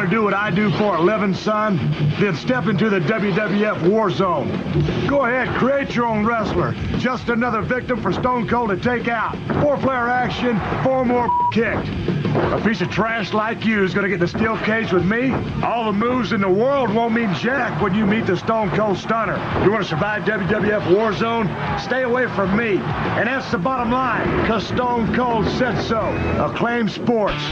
Want to do what I do for a living, son? Then step into the WWF Warzone. Go ahead, create your own wrestler. Just another victim for Stone Cold to take out. 4-player action, 4 more kicked. A piece of trash like you is going to get in the steel cage with me? All the moves in the world won't mean jack when you meet the Stone Cold Stunner. You want to survive WWF Warzone? Stay away from me. And that's the bottom line, because Stone Cold said so. Acclaimed Sports.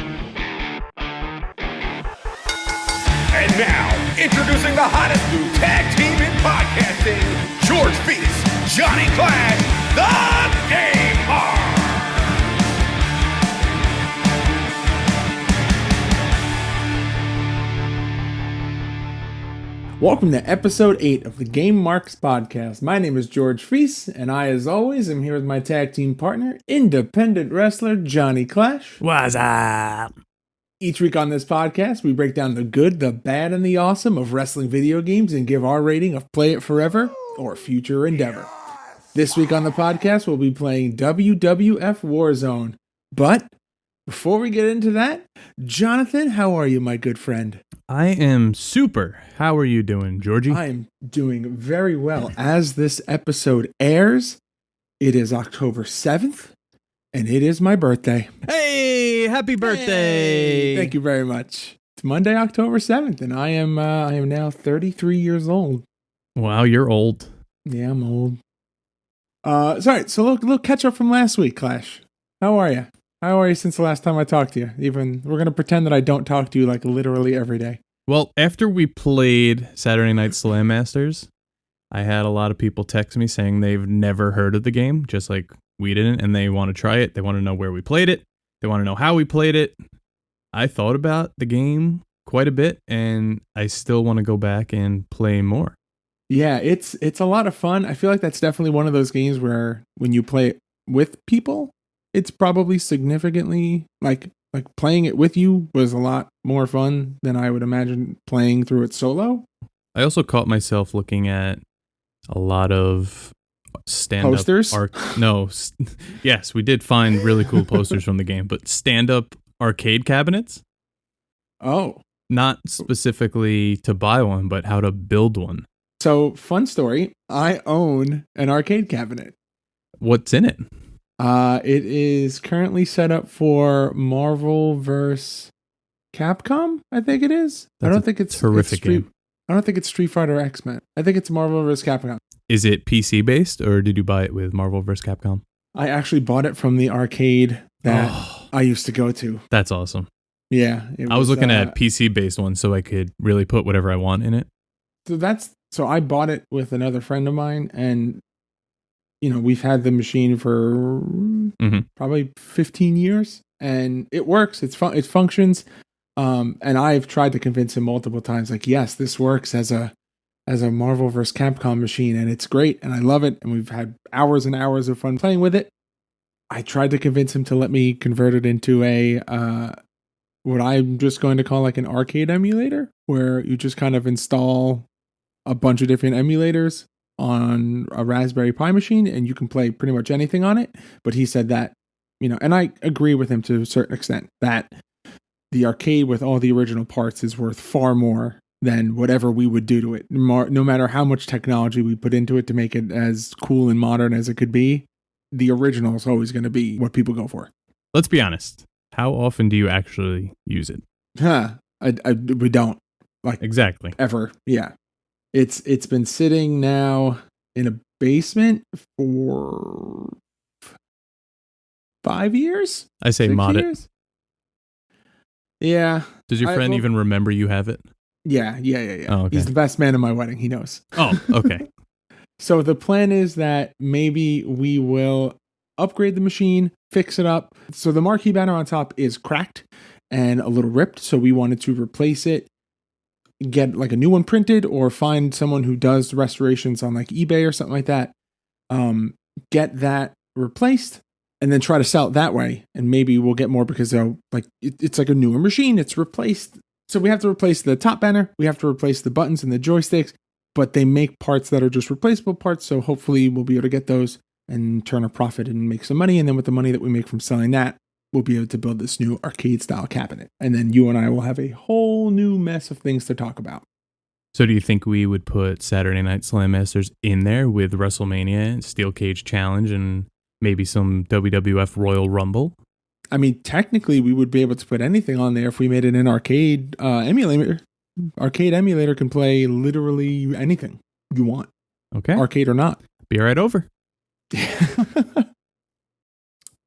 And now, introducing the hottest new tag team in podcasting, George Feast, Johnny Clash, the Game Bar. Welcome to episode 8 of the Game Marks podcast. My name is George Feast, and I, as always, am here with my tag team partner, independent wrestler Johnny Clash. What's up? Each week on this podcast, we break down the good, the bad, and the awesome of wrestling video games and give our rating of Play It Forever or Future Endeavor. This week on the podcast, we'll be playing WWF Warzone. But before we get into that, Jonathan, how are you, my good friend? I am super. How are you doing, Georgie? I am doing very well. As this episode airs, it is October 7th, and it is my birthday. Hey, happy birthday! Hey, thank you very much. It's Monday, October 7th, and I am now 33 years old. Wow, you're old. Yeah, I'm old. Sorry, so a little catch up from last week, Clash. How are you? How are you since the last time I talked to you? Even we're gonna pretend that I don't talk to you like literally every day. Well, after we played Saturday Night Slam Masters, I had a lot of people text me saying they've never heard of the game, just like we didn't, and they want to try it. They want to know where we played it. They want to know how we played it. I thought about the game quite a bit, and I still want to go back and play more. Yeah, it's a lot of fun. I feel like that's definitely one of those games where when you play it with people, it's probably significantly like playing it with you was a lot more fun than I would imagine playing through it solo. I also caught myself looking at a lot of stand-up posters. Yes, we did find really cool posters from the game, but stand-up arcade cabinets. Oh, not specifically to buy one, but how to build one. So, fun story. I own an arcade cabinet. What's in it? It is currently set up for Marvel vs. Capcom, I think it is. That's I don't think it's terrific game. I don't think it's Street Fighter or X-Men. I think it's Marvel vs. Capcom. Is it PC based, or did you buy it with Marvel vs. Capcom? I actually bought it from the arcade that I used to go to. That's awesome. Yeah. I was looking at PC based ones so I could really put whatever I want in it. So I bought it with another friend of mine, and we've had the machine for probably 15 years, and it works. It's fun. It functions. And I've tried to convince him multiple times, like, yes, this works as a Marvel vs. Capcom machine, and it's great, and I love it, and we've had hours and hours of fun playing with it. I tried to convince him to let me convert it into a what I'm just going to call like an arcade emulator, where you just kind of install a bunch of different emulators on a Raspberry Pi machine, and you can play pretty much anything on it. But he said that, and I agree with him to a certain extent, that the arcade with all the original parts is worth far more than whatever we would do to it. No matter how much technology we put into it to make it as cool and modern as it could be, the original is always going to be what people go for. Let's be honest. How often do you actually use it? We don't. Like, exactly. Ever. Yeah. It's been sitting now in a basement for 5 years? I say 6 mod years? it. Yeah. Does your friend even remember you have it? Yeah. Oh, okay. He's the best man in my wedding. He knows. Oh, okay. So the plan is that maybe we will upgrade the machine, fix it up. So the marquee banner on top is cracked and a little ripped. So we wanted to replace it, get like a new one printed, or find someone who does restorations on like eBay or something like that. Get that replaced and then try to sell it that way. And maybe we'll get more because it's like a newer machine. It's replaced. So we have to replace the top banner. We have to replace the buttons and the joysticks, but they make parts that are just replaceable parts. So hopefully we'll be able to get those and turn a profit and make some money. And then with the money that we make from selling that, we'll be able to build this new arcade style cabinet. And then you and I will have a whole new mess of things to talk about. So do you think we would put Saturday Night Slam Masters in there with WrestleMania, Steel Cage Challenge, and maybe some WWF Royal Rumble? I mean, technically, we would be able to put anything on there if we made it an arcade emulator. Arcade emulator can play literally anything you want. Okay. Arcade or not. Be right over.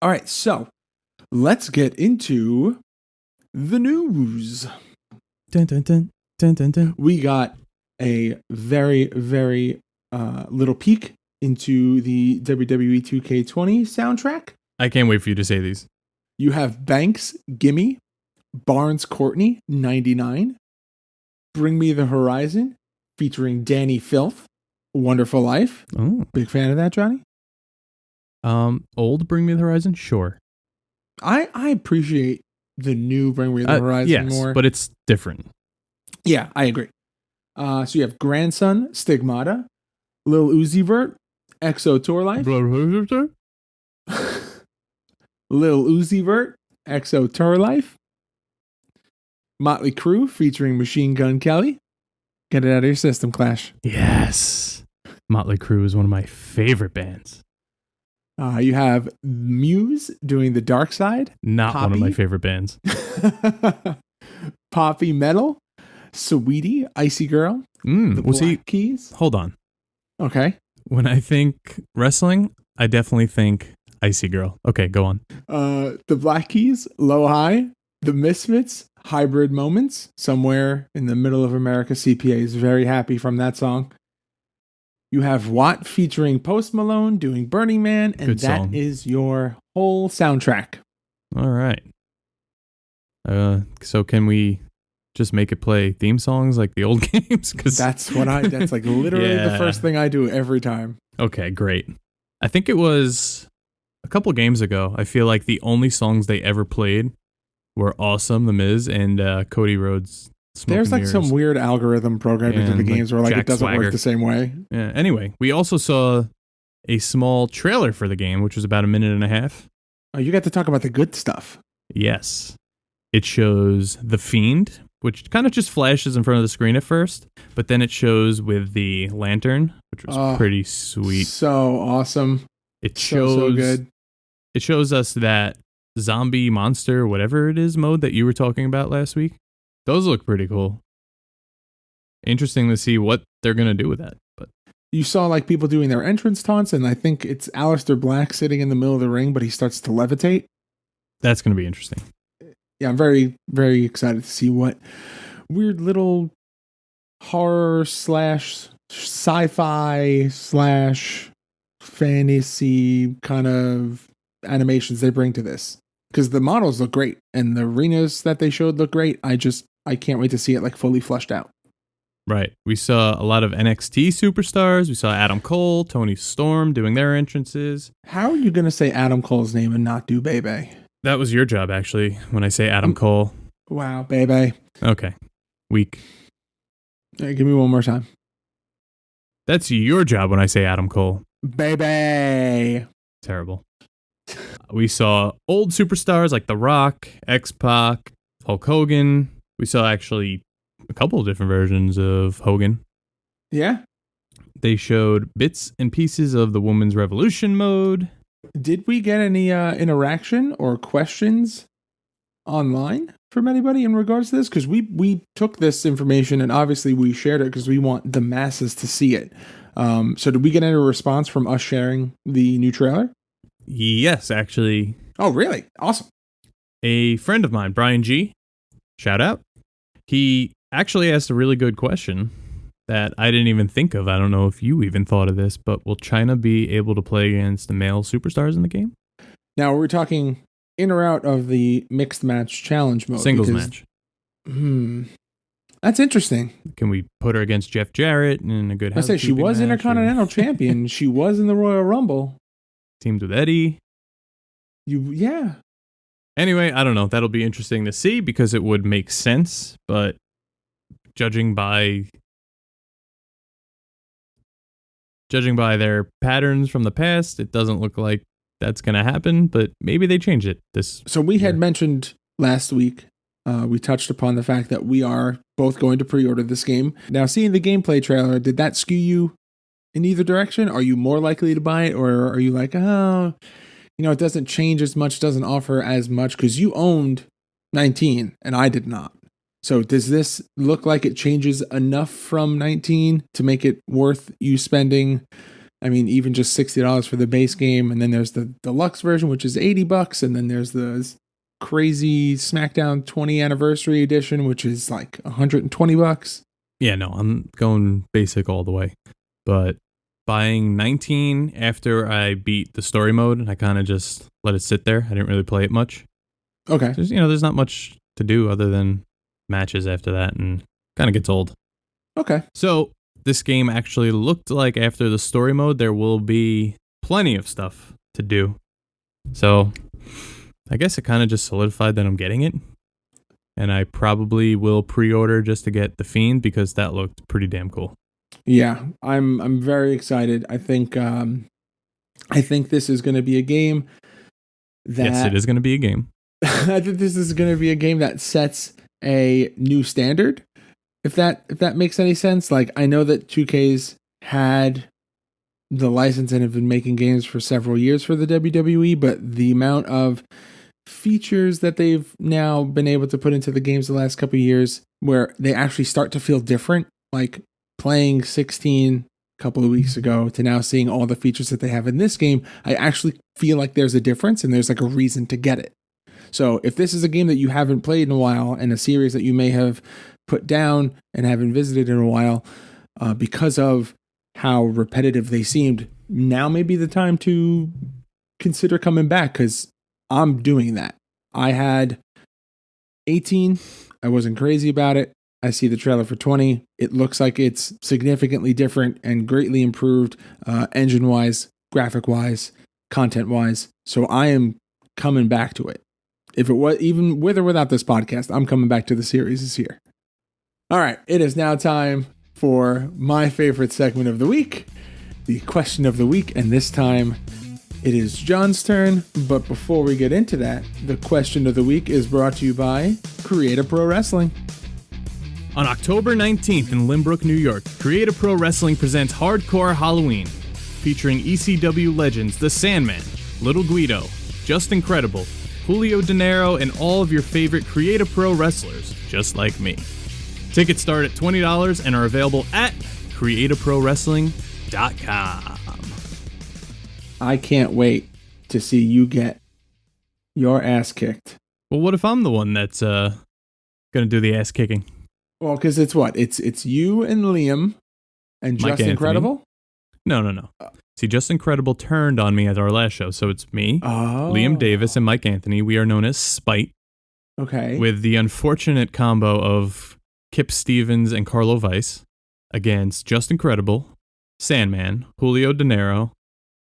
All right, so let's get into the news. Dun, dun, dun, dun, dun, dun. We got a very, very little peek into the WWE 2K20 soundtrack. I can't wait for you to say these. You have Banks, Gimme, Barnes Courtney, 99, Bring Me the Horizon, featuring Danny Filth, Wonderful Life. Oh. Big fan of that, Johnny? Old Bring Me the Horizon? Sure. I appreciate the new Bring Me the Horizon yes, more. But it's different. Yeah, I agree. So you have Grandson, Stigmata, Lil Uzi Vert, EXO Tour Life, Lil Uzi Vert, EXO Tour Life, Motley Crue featuring Machine Gun Kelly. Get it out of your system, Clash. Yes. Motley Crue is one of my favorite bands. You have Muse doing The Dark Side. Not Poppy. one of my favorite bands. Poppy Metal, Sweetie, Icy Girl, The Black Keys. Hold on. Okay. When I think wrestling, I definitely think Icy Girl. Okay, go on. The Black Keys, Low High, The Misfits, Hybrid Moments. Somewhere in the middle of America, CPA is very happy from that song. You have Watt featuring Post Malone doing Burning Man, and that is your whole soundtrack. All right. So can we just make it play theme songs like the old games? Because that's like literally the first thing I do every time. Okay, great. I think it was a couple games ago. I feel like the only songs they ever played were Awesome, The Miz, and Cody Rhodes. There's like some weird algorithm programmed into the games where like it doesn't work the same way. Yeah. Anyway, we also saw a small trailer for the game, which was about a minute and a half. Oh, you got to talk about the good stuff. Yes. It shows The Fiend, which kind of just flashes in front of the screen at first, but then it shows with the lantern, which was pretty sweet. So awesome. It shows so good. It shows us that zombie monster, whatever it is, mode that you were talking about last week. Those look pretty cool. Interesting to see what they're going to do with that. But you saw like people doing their entrance taunts, and I think it's Aleister Black sitting in the middle of the ring, but he starts to levitate. That's going to be interesting. Yeah, I'm very, very excited to see what weird little horror / sci-fi / fantasy kind of animations they bring to this. Because the models look great, and the arenas that they showed look great. I can't wait to see it like fully fleshed out. Right. We saw a lot of NXT superstars. We saw Adam Cole, Tony Storm doing their entrances. How are you going to say Adam Cole's name and not do Bebe? That was your job, actually, when I say Adam Cole. Wow, Bebe. Okay. Weak. Hey, give me one more time. That's your job when I say Adam Cole. Bebe. Terrible. We saw old superstars like The Rock, X-Pac, Hulk Hogan. We saw actually a couple of different versions of Hogan. Yeah. They showed bits and pieces of the Women's Revolution mode. Did we get any interaction or questions online from anybody in regards to this? Because we took this information and obviously we shared it because we want the masses to see it. So did we get any response from us sharing the new trailer? Yes, actually. Oh, really? Awesome. A friend of mine, Brian G., shout out. He actually asked a really good question that I didn't even think of. I don't know if you even thought of this, but will China be able to play against the male superstars in the game? Now, we're talking in or out of the mixed match challenge mode. Singles match. That's interesting. Can we put her against Jeff Jarrett in a good I say she was Intercontinental Champion. She was in the Royal Rumble. Teamed with Eddie. Yeah. Anyway, I don't know. That'll be interesting to see because it would make sense, but judging by their patterns from the past, it doesn't look like that's going to happen, but maybe they change it this So we had year. mentioned last week, we touched upon the fact that we are both going to pre-order this game. Now, seeing the gameplay trailer, did that skew you in either direction? Are you more likely to buy it, or are you like, oh, it doesn't change as much, doesn't offer as much? Because you owned 19 and I did not. So does this look like it changes enough from 19 to make it worth you spending, even just $60 for the base game? And then there's the deluxe version, which is $80. And then there's the crazy SmackDown 20 anniversary edition, which is like $120. Yeah, no, I'm going basic all the way. But buying 19 after I beat the story mode, I kind of just let it sit there. I didn't really play it much. Okay. There's not much to do other than matches after that, and kind of gets old. Okay. So this game actually looked like after the story mode, there will be plenty of stuff to do. So I guess it kind of just solidified that I'm getting it. And I probably will pre-order just to get The Fiend because that looked pretty damn cool. Yeah, I'm very excited. I think this is going to be a game that... Yes, it is going to be a game. I think this is going to be a game that sets a new standard. If that makes any sense. Like, I know that 2K's had the license and have been making games for several years for the WWE, but the amount of features that they've now been able to put into the games the last couple of years where they actually start to feel different, like playing 16 a couple of weeks ago to now seeing all the features that they have in this game, I actually feel like there's a difference and there's like a reason to get it. So if this is a game that you haven't played in a while and a series that you may have put down and haven't visited in a while because of how repetitive they seemed, now may be the time to consider coming back, because I'm doing that. I had 18. I wasn't crazy about it. I see the trailer for 20. It looks like it's significantly different and greatly improved engine-wise, graphic-wise, content-wise. So I am coming back to it. If it was, even with or without this podcast, I'm coming back to the series this year. All right, it is now time for my favorite segment of the week, the question of the week, and this time it is John's turn. But before we get into that, the question of the week is brought to you by Creative Pro Wrestling. On October 19th in Lynbrook, New York, Creative Pro Wrestling presents Hardcore Halloween, featuring ECW legends The Sandman, Little Guido, Just Incredible, Julio De Niro, and all of your favorite Creative Pro wrestlers, just like me. Tickets start at $20 and are available at creativeprowrestling.com. I can't wait to see you get your ass kicked. Well, what if I'm the one that's going to do the ass kicking? Well, because it's what? It's you and Liam and Mike Just Anthony. Incredible? No. See, Just Incredible turned on me at our last show, so it's me, Liam Davis, and Mike Anthony. We are known as Spite. Okay. With the unfortunate combo of Kip Stevens and Carlo Weiss against Just Incredible, Sandman, Julio De Niro,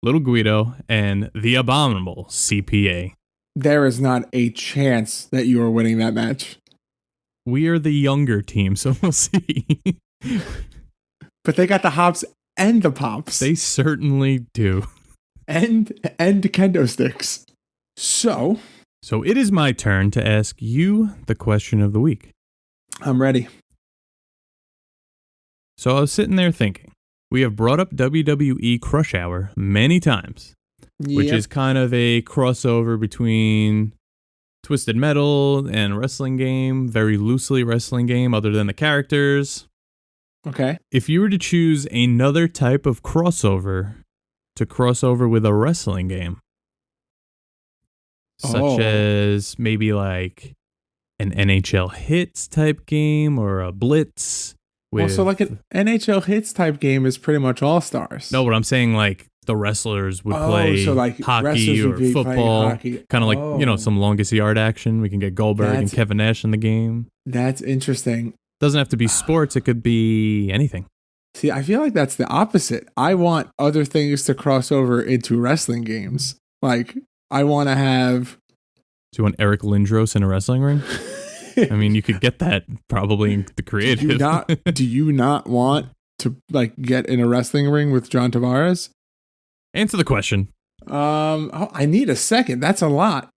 Little Guido, and the abominable CPA. There is not a chance that you are winning that match. We are the younger team, so we'll see. But they got the hops and the pops. They certainly do. And kendo sticks. So it is my turn to ask you the question of the week. I'm ready. So I was sitting there thinking, we have brought up WWE Crush Hour many times, which is kind of a crossover between Twisted Metal and a wrestling game, very loosely wrestling game other than the characters. Okay. If you were to choose another type of crossover to cross over with a wrestling game, such as maybe like an NHL Hits type game or a Blitz. So like an NHL Hits type game is pretty much all stars. No, what I'm saying, like the wrestlers would play so like hockey or football, kind of like, some longest yard action. We can get Goldberg and Kevin Nash in the game. That's interesting. Doesn't have to be sports. It could be anything. See, I feel like that's the opposite. I want other things to cross over into wrestling games. Like, I want to have... Do you want Eric Lindros in a wrestling ring? I mean, you could get that probably in the creative. Do you not want to like get in a wrestling ring with John Tavares? Answer the question. I need a second. That's a lot.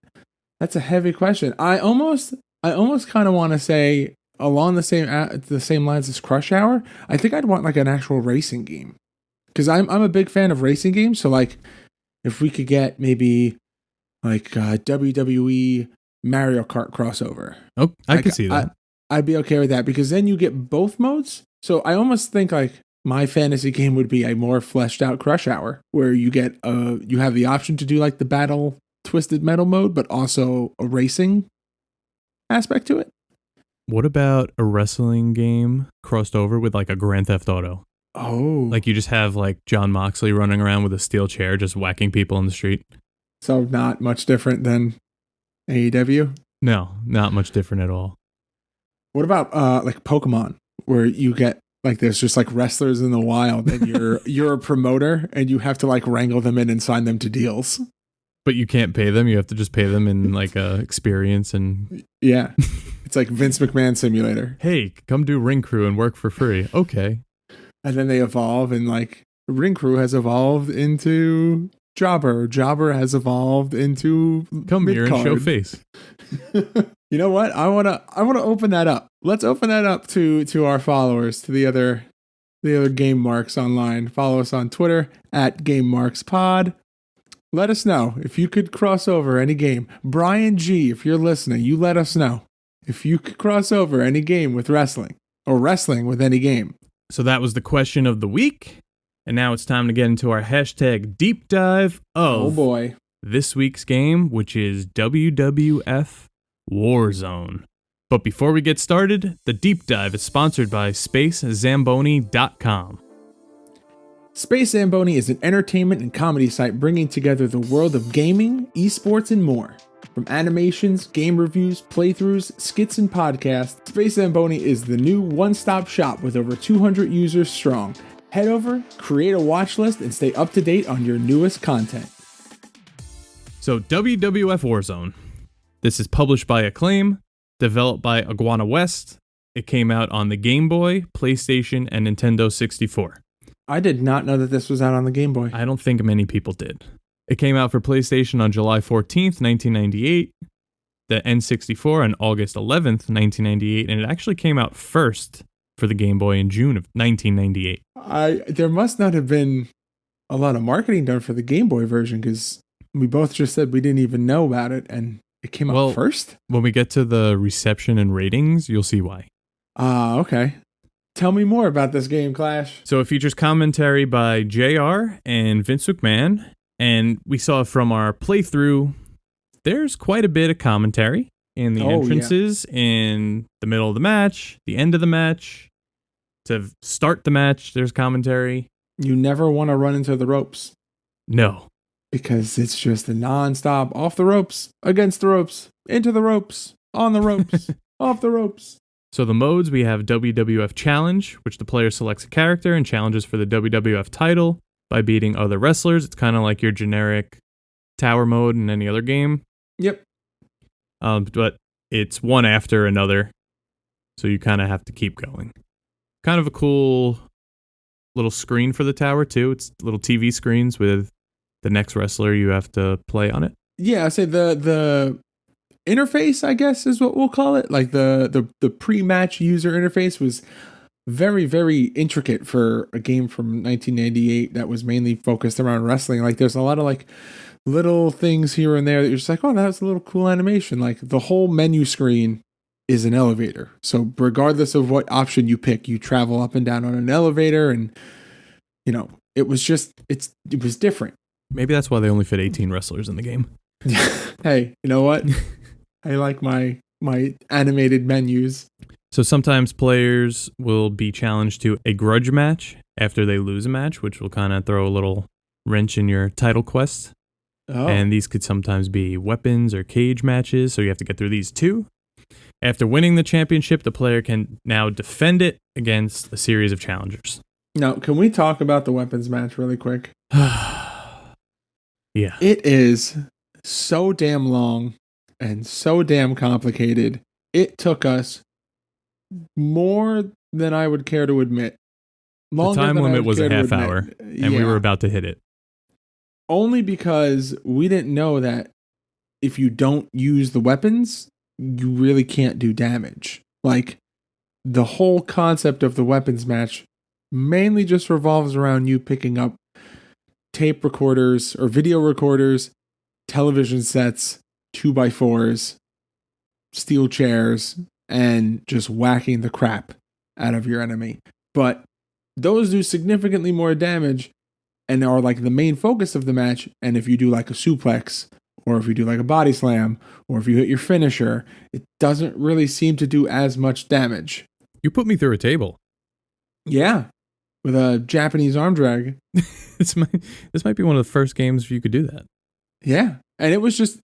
That's a heavy question. I almost kind of want to say along the same lines as Crush Hour. I think I'd want like an actual racing game, because I'm a big fan of racing games. So like, if we could get maybe like WWE Mario Kart crossover. Oh, I could see that. I'd be okay with that, because then you get both modes. So I almost think like my fantasy game would be a more fleshed out Crush Hour, where you get you have the option to do like the battle Twisted Metal mode, but also a racing aspect to it. What about a wrestling game crossed over with like a Grand Theft Auto? Oh, Like you just have like John Moxley running around with a steel chair just whacking people in the street? so not much different than AEW. No, not much different at all. What about like Pokemon, where you get like there's just like wrestlers in the wild, and you're a promoter, and you have to like wrangle them in and sign them to deals. But you can't pay them. You have to just pay them in like experience and... Yeah. It's like Vince McMahon simulator. Hey, come do Ring Crew and work for free. Okay. And then they evolve, and like Ring Crew has evolved into Jobber. Jobber has evolved into Come here and show mid-card. face. You know what? I wanna open that up. Let's open that up to our followers, to the other Game Marks online. Follow us on Twitter at GameMarksPod. Let us know if you could cross over any game. Brian G, if you're listening, you let us know if you could cross over any game with wrestling, or wrestling with any game. So that was the question of the week. And now it's time to get into our hashtag deep dive of Oh boy. this week's game, which is WWF Warzone. But before we get started, the deep dive is sponsored by SpaceZamboni.com. Space Zamboni is an entertainment and comedy site bringing together the world of gaming, esports, and more. From animations, game reviews, playthroughs, skits, and podcasts, Space Zamboni is the new one-stop shop with over 200 users strong. Head over, create a watch list, and stay up to date on your newest content. So WWF Warzone. This is published by Acclaim, developed by Iguana West. It came out on the Game Boy, PlayStation, and Nintendo 64. I did not know that this was out on the Game Boy. I don't think many people did. It came out for PlayStation on July 14th, 1998, the N64 on August 11th, 1998, and it actually came out first for the Game Boy in June of 1998. There must not have been a lot of marketing done for the Game Boy version, because we both just said we didn't even know about it, and it came out first? When we get to the reception and ratings, you'll see why. Okay. Tell me more about this game, Clash. So it features commentary by JR and Vince McMahon, and we saw from our playthrough, there's quite a bit of commentary in the entrances, in the middle of the match, the end of the match, to start the match, there's commentary. You never want to run into the ropes. No. Because it's just a non-stop off the ropes, against the ropes, into the ropes, on the ropes, off the ropes. So the modes, we have WWF Challenge, which the player selects a character and challenges for the WWF title by beating other wrestlers. It's kind of like your generic tower mode in any other game. Yep. But it's one after another, so you kind of have to keep going. Kind of a cool little screen for the tower, too. It's little TV screens with the next wrestler you have to play on it. Yeah, I say the interface, I guess, is what we'll call it. Like the pre-match user interface was very, very intricate for a game from 1998 that was mainly focused around wrestling. Like there's a lot of like little things here and there that you're just like, oh, that's a little cool animation. Like the whole menu screen is an elevator. So regardless of what option you pick, you travel up and down on an elevator, and you know, it was different. Maybe that's why they only fit 18 wrestlers in the game. Hey, you know what? I like my animated menus. So sometimes players will be challenged to a grudge match after they lose a match, which will kind of throw a little wrench in your title quest. Oh. And these could sometimes be weapons or cage matches, so you have to get through these too. After winning the championship, the player can now defend it against a series of challengers. Now, can we talk about the weapons match really quick? Yeah. It is so damn long and so damn complicated. It took us more than I would care to admit. The time limit was a half hour, and we were about to hit it. Only because we didn't know that if you don't use the weapons, you really can't do damage. Like, the whole concept of the weapons match mainly just revolves around you picking up tape recorders or video recorders, television sets, 2x4s, steel chairs, and just whacking the crap out of your enemy. But those do significantly more damage and are like the main focus of the match. And if you do like a suplex, or if you do like a body slam, or if you hit your finisher, it doesn't really seem to do as much damage. You put me through a table. Yeah, with a Japanese arm drag. This might be one of the first games you could do that. Yeah, and it wasn't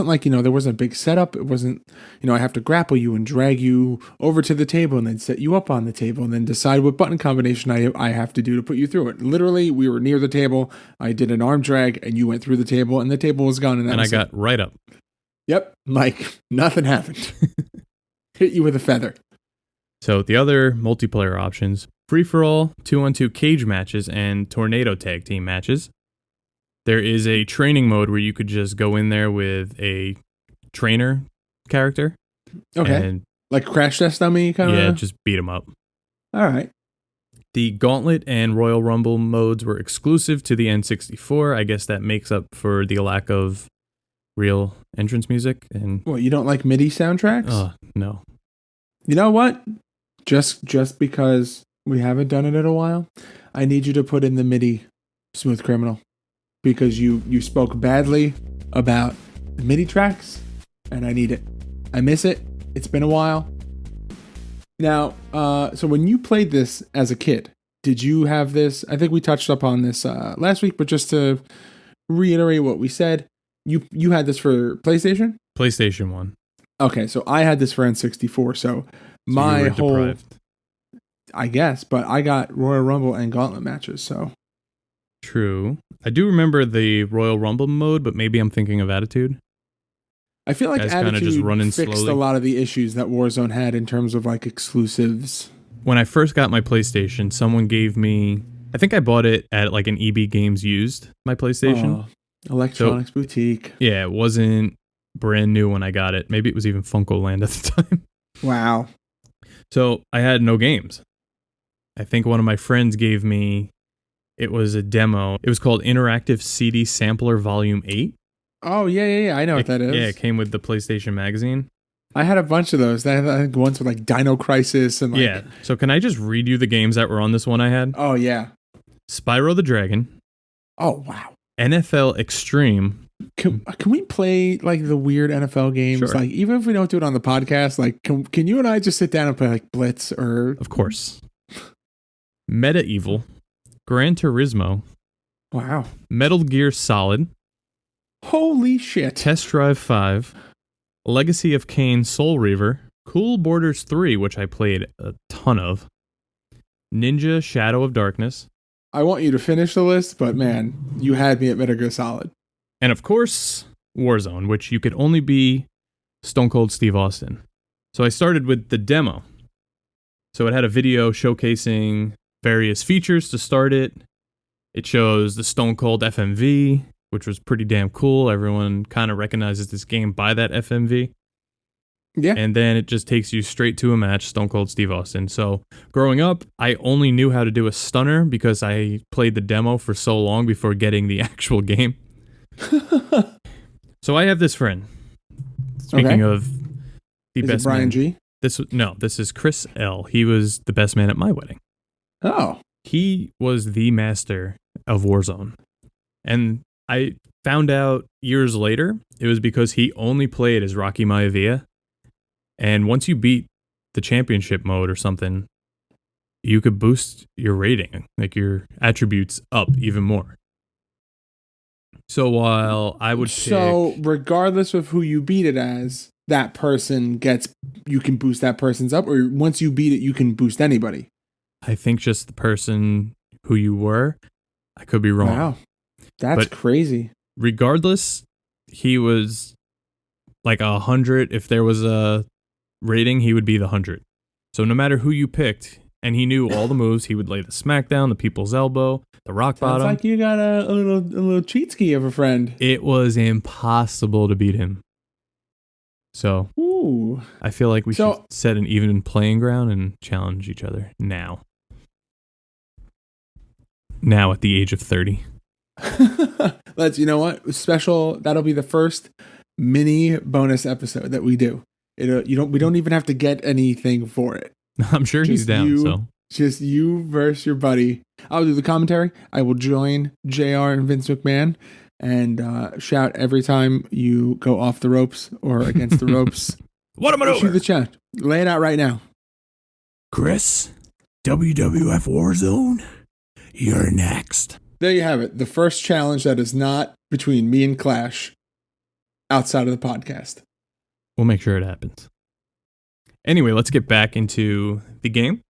like, there wasn't a big setup. It wasn't, I have to grapple you and drag you over to the table and then set you up on the table and then decide what button combination I have to do to put you through it. Literally, we were near the table. I did an arm drag and you went through the table and the table was gone. And I got right up. Yep, like nothing happened. Hit you with a feather. So the other multiplayer options, free-for-all, 2-on-2 cage matches, and tornado tag team matches. There is a training mode where you could just go in there with a trainer character. Okay. And like crash test dummy kind of? Yeah, just beat them up. All right. The Gauntlet and Royal Rumble modes were exclusive to the N64. I guess that makes up for the lack of real entrance music. And What, you don't like MIDI soundtracks? Oh, no. You know what? Just because we haven't done it in a while, I need you to put in the MIDI Smooth Criminal. Because you spoke badly about the MIDI tracks, and I need it. I miss it. It's been a while. Now, so when you played this as a kid, did you have this? I think we touched up on this last week, but just to reiterate what we said, you had this for PlayStation? PlayStation 1. Okay, so I had this for N64, so my whole... Deprived. I guess, but I got Royal Rumble and Gauntlet matches, so... True. I do remember the Royal Rumble mode, but maybe I'm thinking of Attitude. I feel like Attitude just fixed slowly. A lot of the issues that Warzone had in terms of like exclusives. When I first got my PlayStation, someone gave me... I think I bought it at like an EB Games used, my PlayStation. Electronics Boutique. Yeah, it wasn't brand new when I got it. Maybe it was even Funko Land at the time. Wow. So I had no games. I think one of my friends gave me... It was a demo. It was called Interactive CD Sampler Volume 8. Oh, yeah. I know what that is. Yeah, it came with the PlayStation magazine. I had a bunch of those. I think ones with like Dino Crisis and like... Yeah. So can I just read you the games that were on this one I had? Oh, yeah. Spyro the Dragon. Oh, wow. NFL Extreme. Can we play like the weird NFL games? Sure. Like even if we don't do it on the podcast, like can you and I just sit down and play like Blitz or... Of course. Medieval. Gran Turismo. Wow. Metal Gear Solid. Holy shit. Test Drive 5. Legacy of Kain Soul Reaver. Cool Borders 3, which I played a ton of. Ninja Shadow of Darkness. I want you to finish the list, but man, you had me at Metal Gear Solid. And of course, Warzone, which you could only be Stone Cold Steve Austin. So I started with the demo. So it had a video showcasing various features to start it. It shows the Stone Cold FMV, which was pretty damn cool. Everyone kind of recognizes this game by that FMV. Yeah. And then it just takes you straight to a match, Stone Cold Steve Austin. So growing up, I only knew how to do a stunner because I played the demo for so long before getting the actual game. So I have this friend. Speaking of the best Brian man. G? This is Chris L. He was the best man at my wedding. Oh. He was the master of Warzone. And I found out years later, it was because he only played as Rocky Maivia. And once you beat the championship mode or something, you could boost your rating, like your attributes up even more. So while I would So regardless of who you beat it as, that person you can boost that person's up, or once you beat it, you can boost anybody? I think just the person who you were. I could be wrong. Wow. That's crazy. Regardless, he was like 100. If there was a rating, he would be the 100. So no matter who you picked, And he knew all the moves. He would lay the smackdown, the people's elbow, the rock Sounds bottom. like you got a little cheat ski of a friend. It was impossible to beat him. So Ooh. I feel like we should set an even playing ground and challenge each other now. Now at the age of 30. You know what? Special. That'll be the first mini bonus episode that we do. We don't even have to get anything for it. I'm sure he's down. Just you versus your buddy. I'll do the commentary. I will join JR and Vince McMahon and shout every time you go off the ropes or against the ropes. What am I doing? Shoot the chat. Lay it out right now. Chris, WWF Warzone, you're next. There you have it. The first challenge that is not between me and Clash outside of the podcast. We'll make sure it happens. Anyway, let's get back into the game.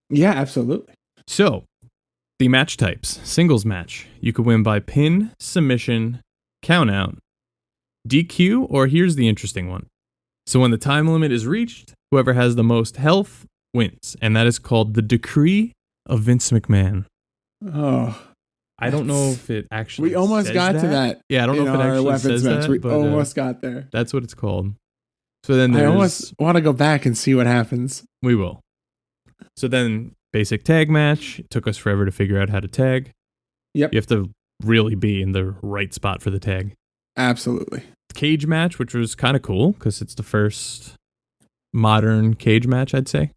Yeah, absolutely. So, the match types. Singles match. You could win by pin, submission, countout, DQ, or here's the interesting one. So when the time limit is reached, whoever has the most health wins. And that is called the Decree of Vince McMahon. Oh. I don't know if it actually We almost says got to that. Yeah, I don't know if it actually says match. that. We but, almost got there. That's what it's called. So then I almost want to go back and see what happens. We will. So then basic tag match. It took us forever to figure out how to tag. Yep. You have to really be in the right spot for the tag. Absolutely. Cage match, which was kind of cool because it's the first modern cage match, I'd say.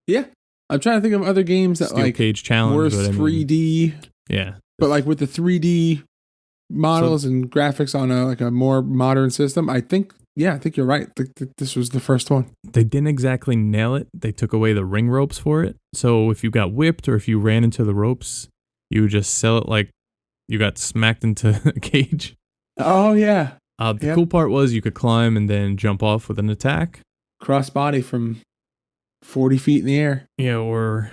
Yeah. I'm trying to think of other games that Steel Cage Challenge were but 3D. Yeah. But like with the 3D models and graphics on a more modern system, I think you're right. This was the first one. They didn't exactly nail it. They took away the ring ropes for it. So if you got whipped or if you ran into the ropes, you would just sell it like you got smacked into a cage. Oh, yeah. The cool part was you could climb and then jump off with an attack. Crossbody from 40 feet in the air. Yeah, or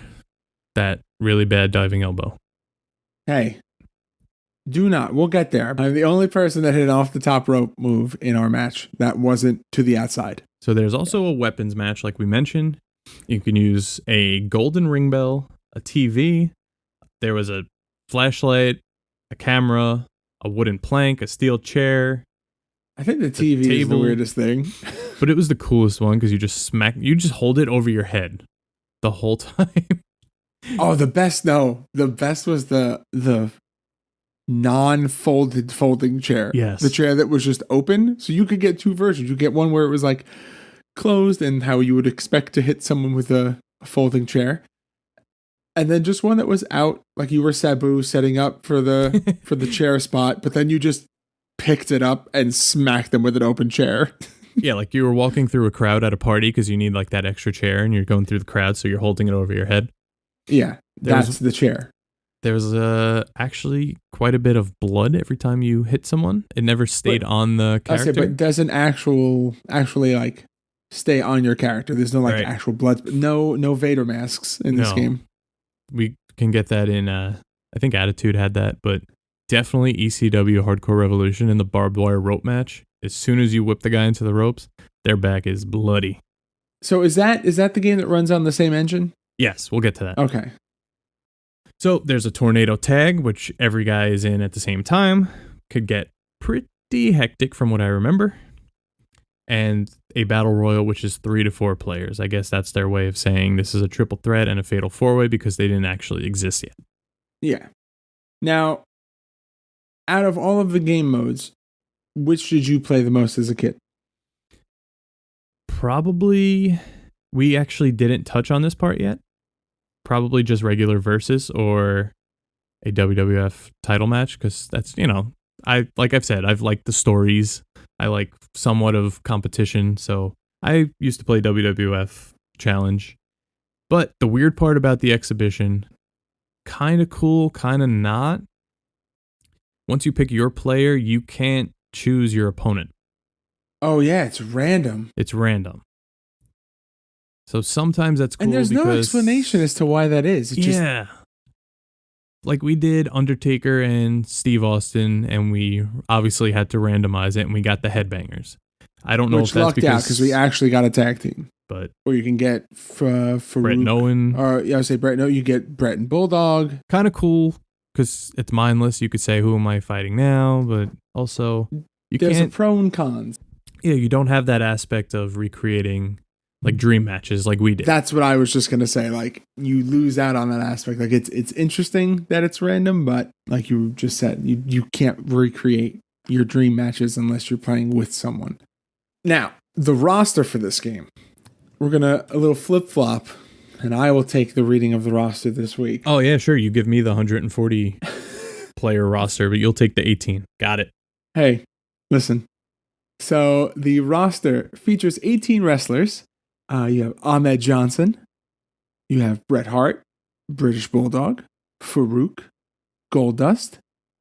that really bad diving elbow. Hey, we'll get there. I'm the only person that hit an off the top rope move in our match that wasn't to the outside. So there's also a weapons match, like we mentioned. You can use a golden ring bell, a TV. There was a flashlight, a camera, a wooden plank, a steel chair. I think the TV is the weirdest thing. But it was the coolest one because you just hold it over your head the whole time. Oh, the best was the non-folded folding chair. Yes. The chair that was just open. So you could get two versions. You get one where it was like closed and how you would expect to hit someone with a folding chair. And then just one that was out, like you were Sabu setting up for the chair spot, but then you just picked it up and smacked them with an open chair. Yeah, like you were walking through a crowd at a party because you need like that extra chair and you're going through the crowd, so you're holding it over your head. Yeah, that's the chair. There was actually quite a bit of blood every time you hit someone. It never stayed on the character. But doesn't actually like stay on your character. There's no actual blood. No Vader masks in this game. We can get that in. I think Attitude had that, but definitely ECW Hardcore Revolution in the barbed wire rope match. As soon as you whip the guy into the ropes, their back is bloody. So is that the game that runs on the same engine? Yes, we'll get to that. Okay. So there's a tornado tag, which every guy is in at the same time. Could get pretty hectic from what I remember. And a battle royal, which is 3 to 4 players. I guess that's their way of saying this is a triple threat and a fatal 4-way because they didn't actually exist yet. Yeah. Now, out of all of the game modes, which did you play the most as a kid? Probably, we actually didn't touch on this part yet. Probably just regular versus or a WWF title match because that's, like I've said, I've liked the stories. I like somewhat of competition, so I used to play WWF Challenge. But the weird part about the exhibition, kind of cool, kind of not. Once you pick your player, you can't choose your opponent. Oh yeah, it's random. It's random. So sometimes that's cool. And there's no explanation as to why that is. Yeah. Like we did Undertaker and Steve Austin, and we obviously had to randomize it, and we got the headbangers. I don't know Which if that's lucked out because we actually got a tag team. But or you can get for Brett and Owen. Or yeah, I would say Brett. No, you get Brett and Bulldog. Kind of cool because it's mindless. You could say, "Who am I fighting now?" But also, There's a pro and cons. Yeah, you don't have that aspect of recreating like dream matches like we did. That's what I was just gonna say. Like you lose out on that aspect. Like it's interesting that it's random, but like you just said, you can't recreate your dream matches unless you're playing with someone. Now the roster for this game. We're going to a little flip-flop, and I will take the reading of the roster this week. Oh, yeah, sure. You give me the 140 player roster, but you'll take the 18. Got it. Hey, listen. So the roster features 18 wrestlers. You have Ahmed Johnson. You have Bret Hart, British Bulldog, Farouk, Goldust,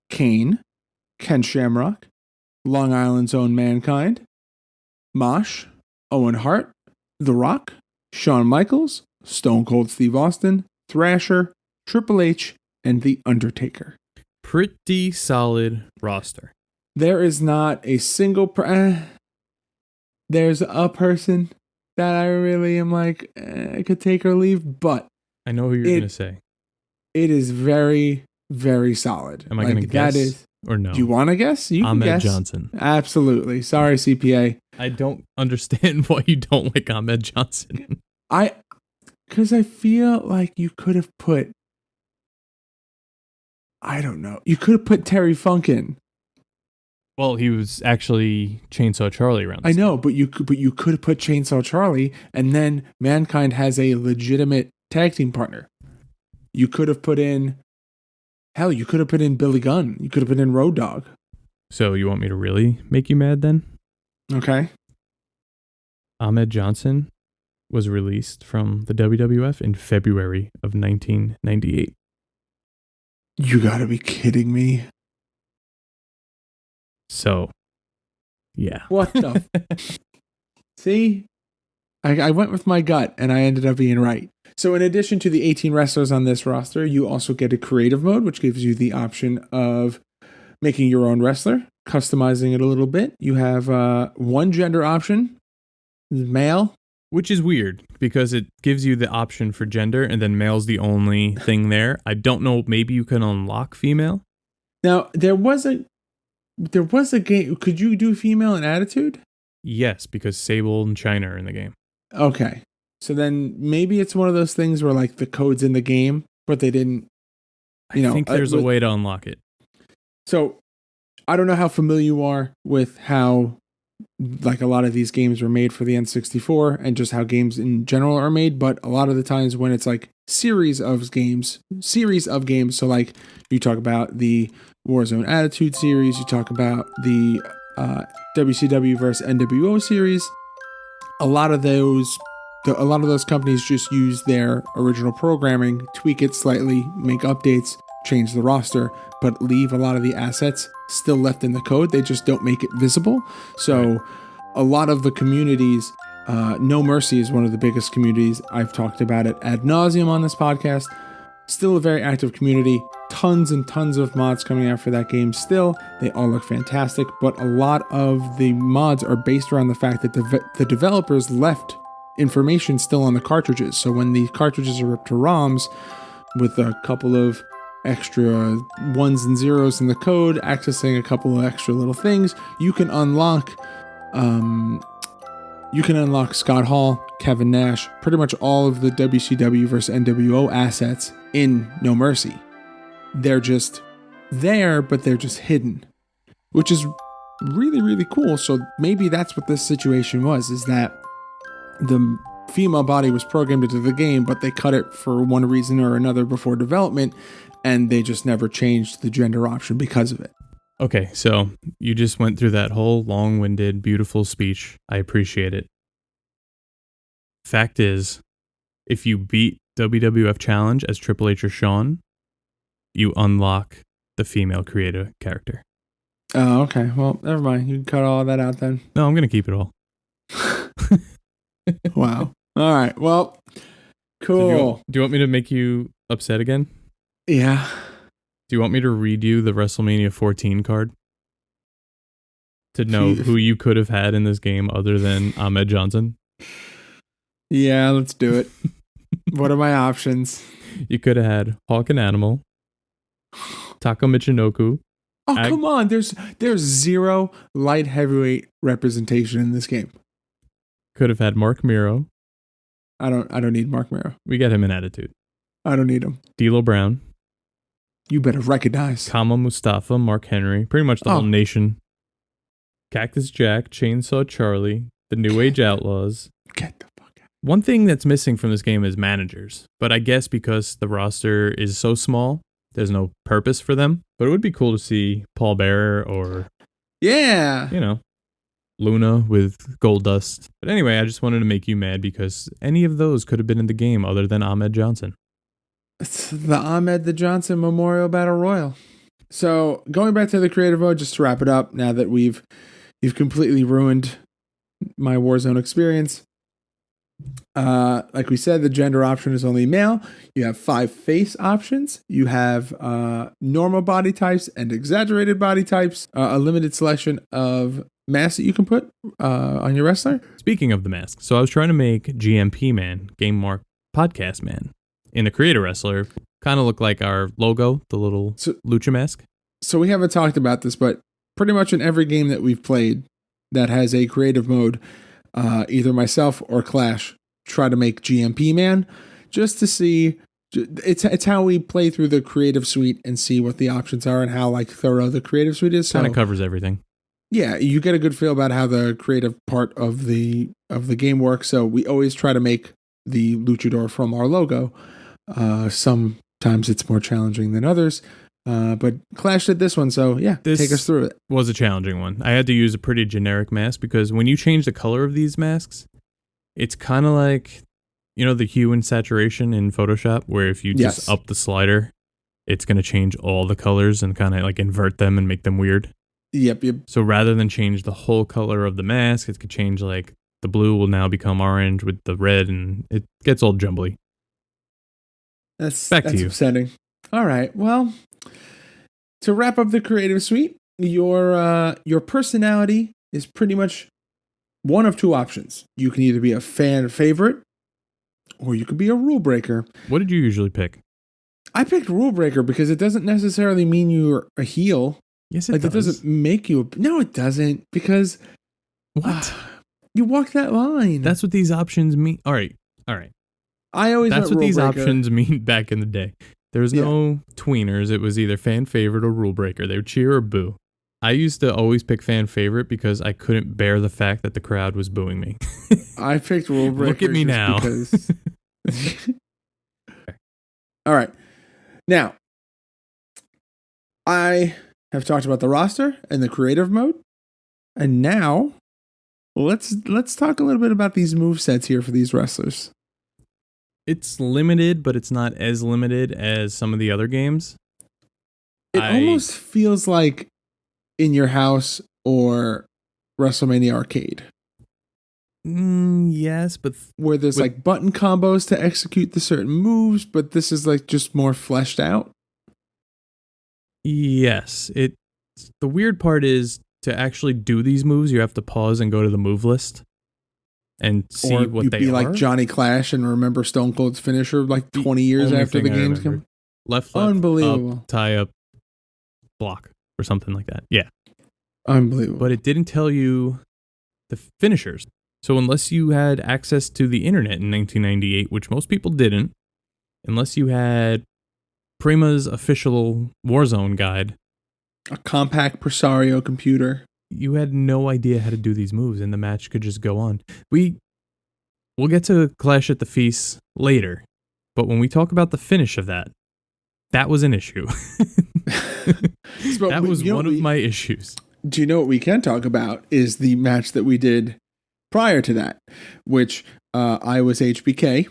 Kane, Ken Shamrock, Long Island's own Mankind, Mosh, Owen Hart, The Rock, Shawn Michaels, Stone Cold Steve Austin, Thrasher, Triple H, and The Undertaker. Pretty solid roster. There is not a single... there's a person that I really am like, I could take or leave, but... I know who you're going to say. It is very, very solid. Am I going to guess or no? Do you want to guess? You can Ahmed guess. Johnson. Absolutely. Sorry, CPA. I don't understand why you don't like Ahmed Johnson. Because I feel like you could have put, I don't know, you could have put Terry Funk in. Well, he was actually Chainsaw Charlie around. I know, but you could have put Chainsaw Charlie, and then Mankind has a legitimate tag team partner. You could have put in, hell, you could have put in Billy Gunn. You could have put in Road Dogg. So you want me to really make you mad then? Okay. Ahmed Johnson was released from the WWF in February of 1998. You gotta be kidding me. So, yeah. What the? See? I went with my gut, and I ended up being right. So in addition to the 18 wrestlers on this roster, you also get a creative mode, which gives you the option of making your own wrestler, customizing it a little bit. You have one gender option, male. Which is weird, because it gives you the option for gender, and then male's the only thing there. I don't know, maybe you can unlock female? Now, there was a game. Could you do female and attitude? Yes, because Sable and Chyna are in the game. Okay. So then maybe it's one of those things where like the code's in the game, but they didn't, I think there's a way to unlock it. So I don't know how familiar you are with how like a lot of these games were made for the N64 and just how games in general are made, but a lot of the times when it's like series of games, so like you talk about the Warzone Attitude series, you talk about the WCW versus NWO series, a lot of those companies just use their original programming, tweak it slightly, make updates, change the roster, but leave a lot of the assets still left in the code. They just don't make it visible. So a lot of the communities, No Mercy is one of the biggest communities. I've talked about it ad nauseum on this podcast. Still a very active community. Tons and tons of mods coming out for that game still. They all look fantastic, but a lot of the mods are based around the fact that the developers left information still on the cartridges. So when the cartridges are ripped to ROMs with a couple of extra ones and zeros in the code, accessing a couple of extra little things, you can unlock Scott Hall, Kevin Nash, pretty much all of the WCW versus NWO assets in No Mercy. They're just there, but they're just hidden, which is really, really cool. So maybe that's what this situation was, is that the female body was programmed into the game, but they cut it for one reason or another before development, and they just never changed the gender option because of it. Okay, so you just went through that whole long-winded, beautiful speech. I appreciate it. Fact is, if you beat WWF Challenge as Triple H or Shawn, you unlock the female creative character. Oh, okay. Well, never mind. You can cut all that out then. No, I'm going to keep it all. Wow. All right. Well, cool. So do you want me to make you upset again? Yeah. Do you want me to read you the WrestleMania 14 card? to know who you could have had in this game other than Ahmed Johnson? Yeah, let's do it. What are my options? You could have had Hawk and Animal, Taka Michinoku. Oh, come on. There's zero light heavyweight representation in this game. Could have had Mark Miro. I don't need Mark Miro. We got him in Attitude. I don't need him. D'Lo Brown. You better recognize. Kama Mustafa, Mark Henry, pretty much the whole nation. Cactus Jack, Chainsaw Charlie, the New Age Outlaws. Get the fuck out. One thing that's missing from this game is managers, but I guess because the roster is so small, there's no purpose for them. But it would be cool to see Paul Bearer or, Yeah. Luna with Gold Dust. But anyway, I just wanted to make you mad because any of those could have been in the game other than Ahmed Johnson. It's the Ahmed the Johnson Memorial Battle Royal. So going back to the creative mode, just to wrap it up, now that you've completely ruined my Warzone experience. Like we said, the gender option is only male. You have 5 face options. You have normal body types and exaggerated body types. A limited selection of masks that you can put on your wrestler. Speaking of the mask, so I was trying to make GMP Man, Game Mark Podcast Man, in the Creator Wrestler kind of look like our logo, the little lucha mask. So we haven't talked about this, but pretty much in every game that we've played that has a creative mode, either myself or Clash try to make GMP Man just to see. It's how we play through the creative suite and see what the options are and how thorough the creative suite is. Kind of covers everything. Yeah, you get a good feel about how the creative part of the game works. So we always try to make the luchador from our logo. Sometimes it's more challenging than others. But Clash did this one, so take us through it. Was a challenging one. I had to use a pretty generic mask because when you change the color of these masks, it's kind of like, the hue and saturation in Photoshop, where if you just up the slider, it's going to change all the colors and kind of like invert them and make them weird. Yep. So rather than change the whole color of the mask, it could change like the blue will now become orange with the red, and it gets all jumbly. That's Back to you. Upsetting. All right. Well, to wrap up the creative suite, your personality is pretty much one of 2 options. You can either be a fan favorite or you could be a rule breaker. What did you usually pick? I picked rule breaker because it doesn't necessarily mean you're a heel. Yes, it does. It doesn't make you no, it doesn't, because what? You walk that line. That's what these options mean. All right. That's what these options mean back in the day. There was no tweeners. It was either fan favorite or rule breaker. They would cheer or boo. I used to always pick fan favorite because I couldn't bear the fact that the crowd was booing me. I picked rule breaker. Look at me now. Because... All right. Now, I have talked about the roster and the creative mode. And now, let's talk a little bit about these movesets here for these wrestlers. It's limited, but it's not as limited as some of the other games. It almost feels like In Your House or WrestleMania Arcade. Yes, but where there's like button combos to execute the certain moves, but this is like just more fleshed out. Yes, the weird part is to actually do these moves, you have to pause and go to the move list and see what they are. Be like Johnny Clash and remember Stone Cold's finisher like 20 years after the game's come. Left, unbelievable. Up, tie up, block, or something like that. Yeah. Unbelievable. But it didn't tell you the finishers. So unless you had access to the internet in 1998, which most people didn't, unless you had Prima's official Warzone guide, a compact Presario computer, you had no idea how to do these moves, and the match could just go on. We'll get to Clash at the Feast later, but when we talk about the finish of that was an issue. That was one of my issues. Do you know what we can talk about is the match that we did prior to that, which I was HBK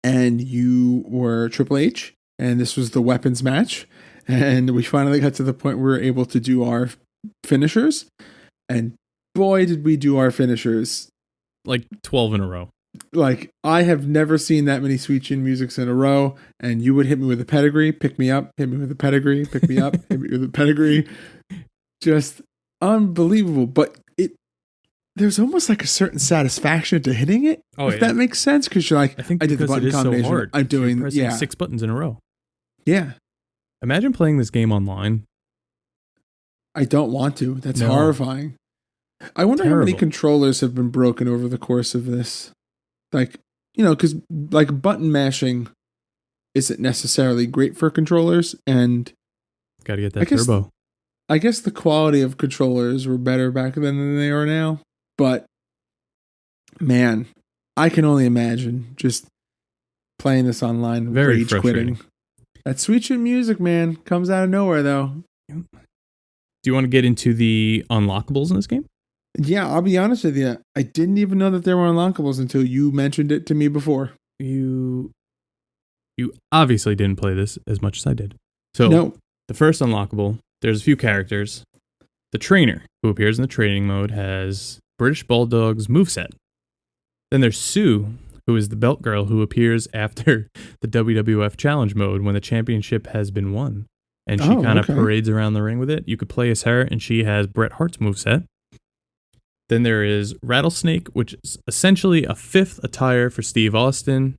and you were Triple H, and this was the weapons match. And we finally got to the point where we were able to do our finishers. And boy, did we do our finishers. Like 12 in a row. Like, I have never seen that many Sweet Chin musics in a row. And you would hit me with a pedigree, pick me up, hit me with a pedigree, pick me up, hit me with a pedigree. Just unbelievable. But there's almost like a certain satisfaction to hitting it, if that makes sense. Because you're like, I think I did the because button it is so combination. hard. I'm doing You're pressing 6 buttons in a row. Yeah. Imagine playing this game online. I don't want to. That's horrifying. I wonder how many controllers have been broken over the course of this. Like, because like button mashing isn't necessarily great for controllers, and got to get that turbo. I guess the quality of controllers were better back then than they are now. But man, I can only imagine just playing this online, very rage quitting. That sweet shit music, man, comes out of nowhere though. Do you want to get into the unlockables in this game? Yeah, I'll be honest with you. I didn't even know that there were unlockables until you mentioned it to me before. You obviously didn't play this as much as I did. So the first unlockable, there's a few characters. The trainer, who appears in the training mode, has British Bulldog's moveset. Then there's Sue, who is the belt girl who appears after the WWF Challenge mode when the championship has been won. And she kind of parades around the ring with it. You could play as her, and she has Bret Hart's moveset. Then there is Rattlesnake, which is essentially a 5th attire for Steve Austin,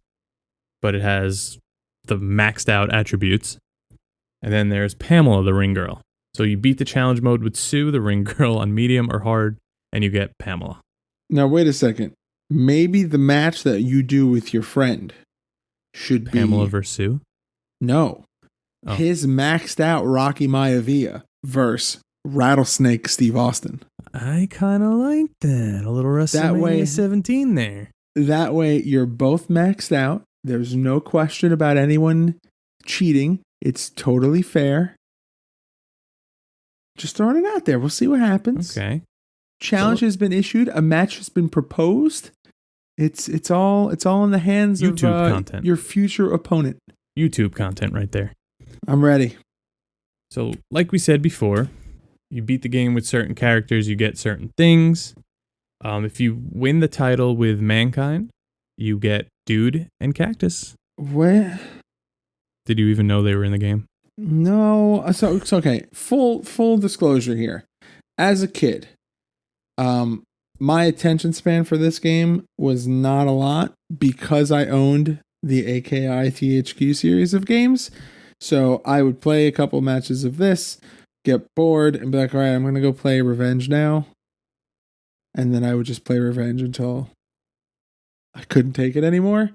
but it has the maxed out attributes. And then there's Pamela, the ring girl. So you beat the challenge mode with Sue, the ring girl, on medium or hard, and you get Pamela. Now, wait a second. Maybe the match that you do with your friend should be Pamela versus Sue? No. Oh. His maxed out Rocky Maivia versus Rattlesnake Steve Austin. I kind of like that. A little WrestleMania 17 there. That way, you're both maxed out. There's no question about anyone cheating. It's totally fair. Just throwing it out there. We'll see what happens. Okay. Challenge has been issued. A match has been proposed. It's all in the hands YouTube of content. Your future opponent. YouTube content right there. I'm ready. So, like we said before, you beat the game with certain characters, you get certain things. If you win the title with Mankind, you get Dude and Cactus. What? Did you even know they were in the game? No. So it's okay. Full disclosure here. As a kid, my attention span for this game was not a lot because I owned the AKI THQ series of games. So I would play a couple matches of this, get bored, and be like, all right, I'm going to go play Revenge now. And then I would just play Revenge until I couldn't take it anymore.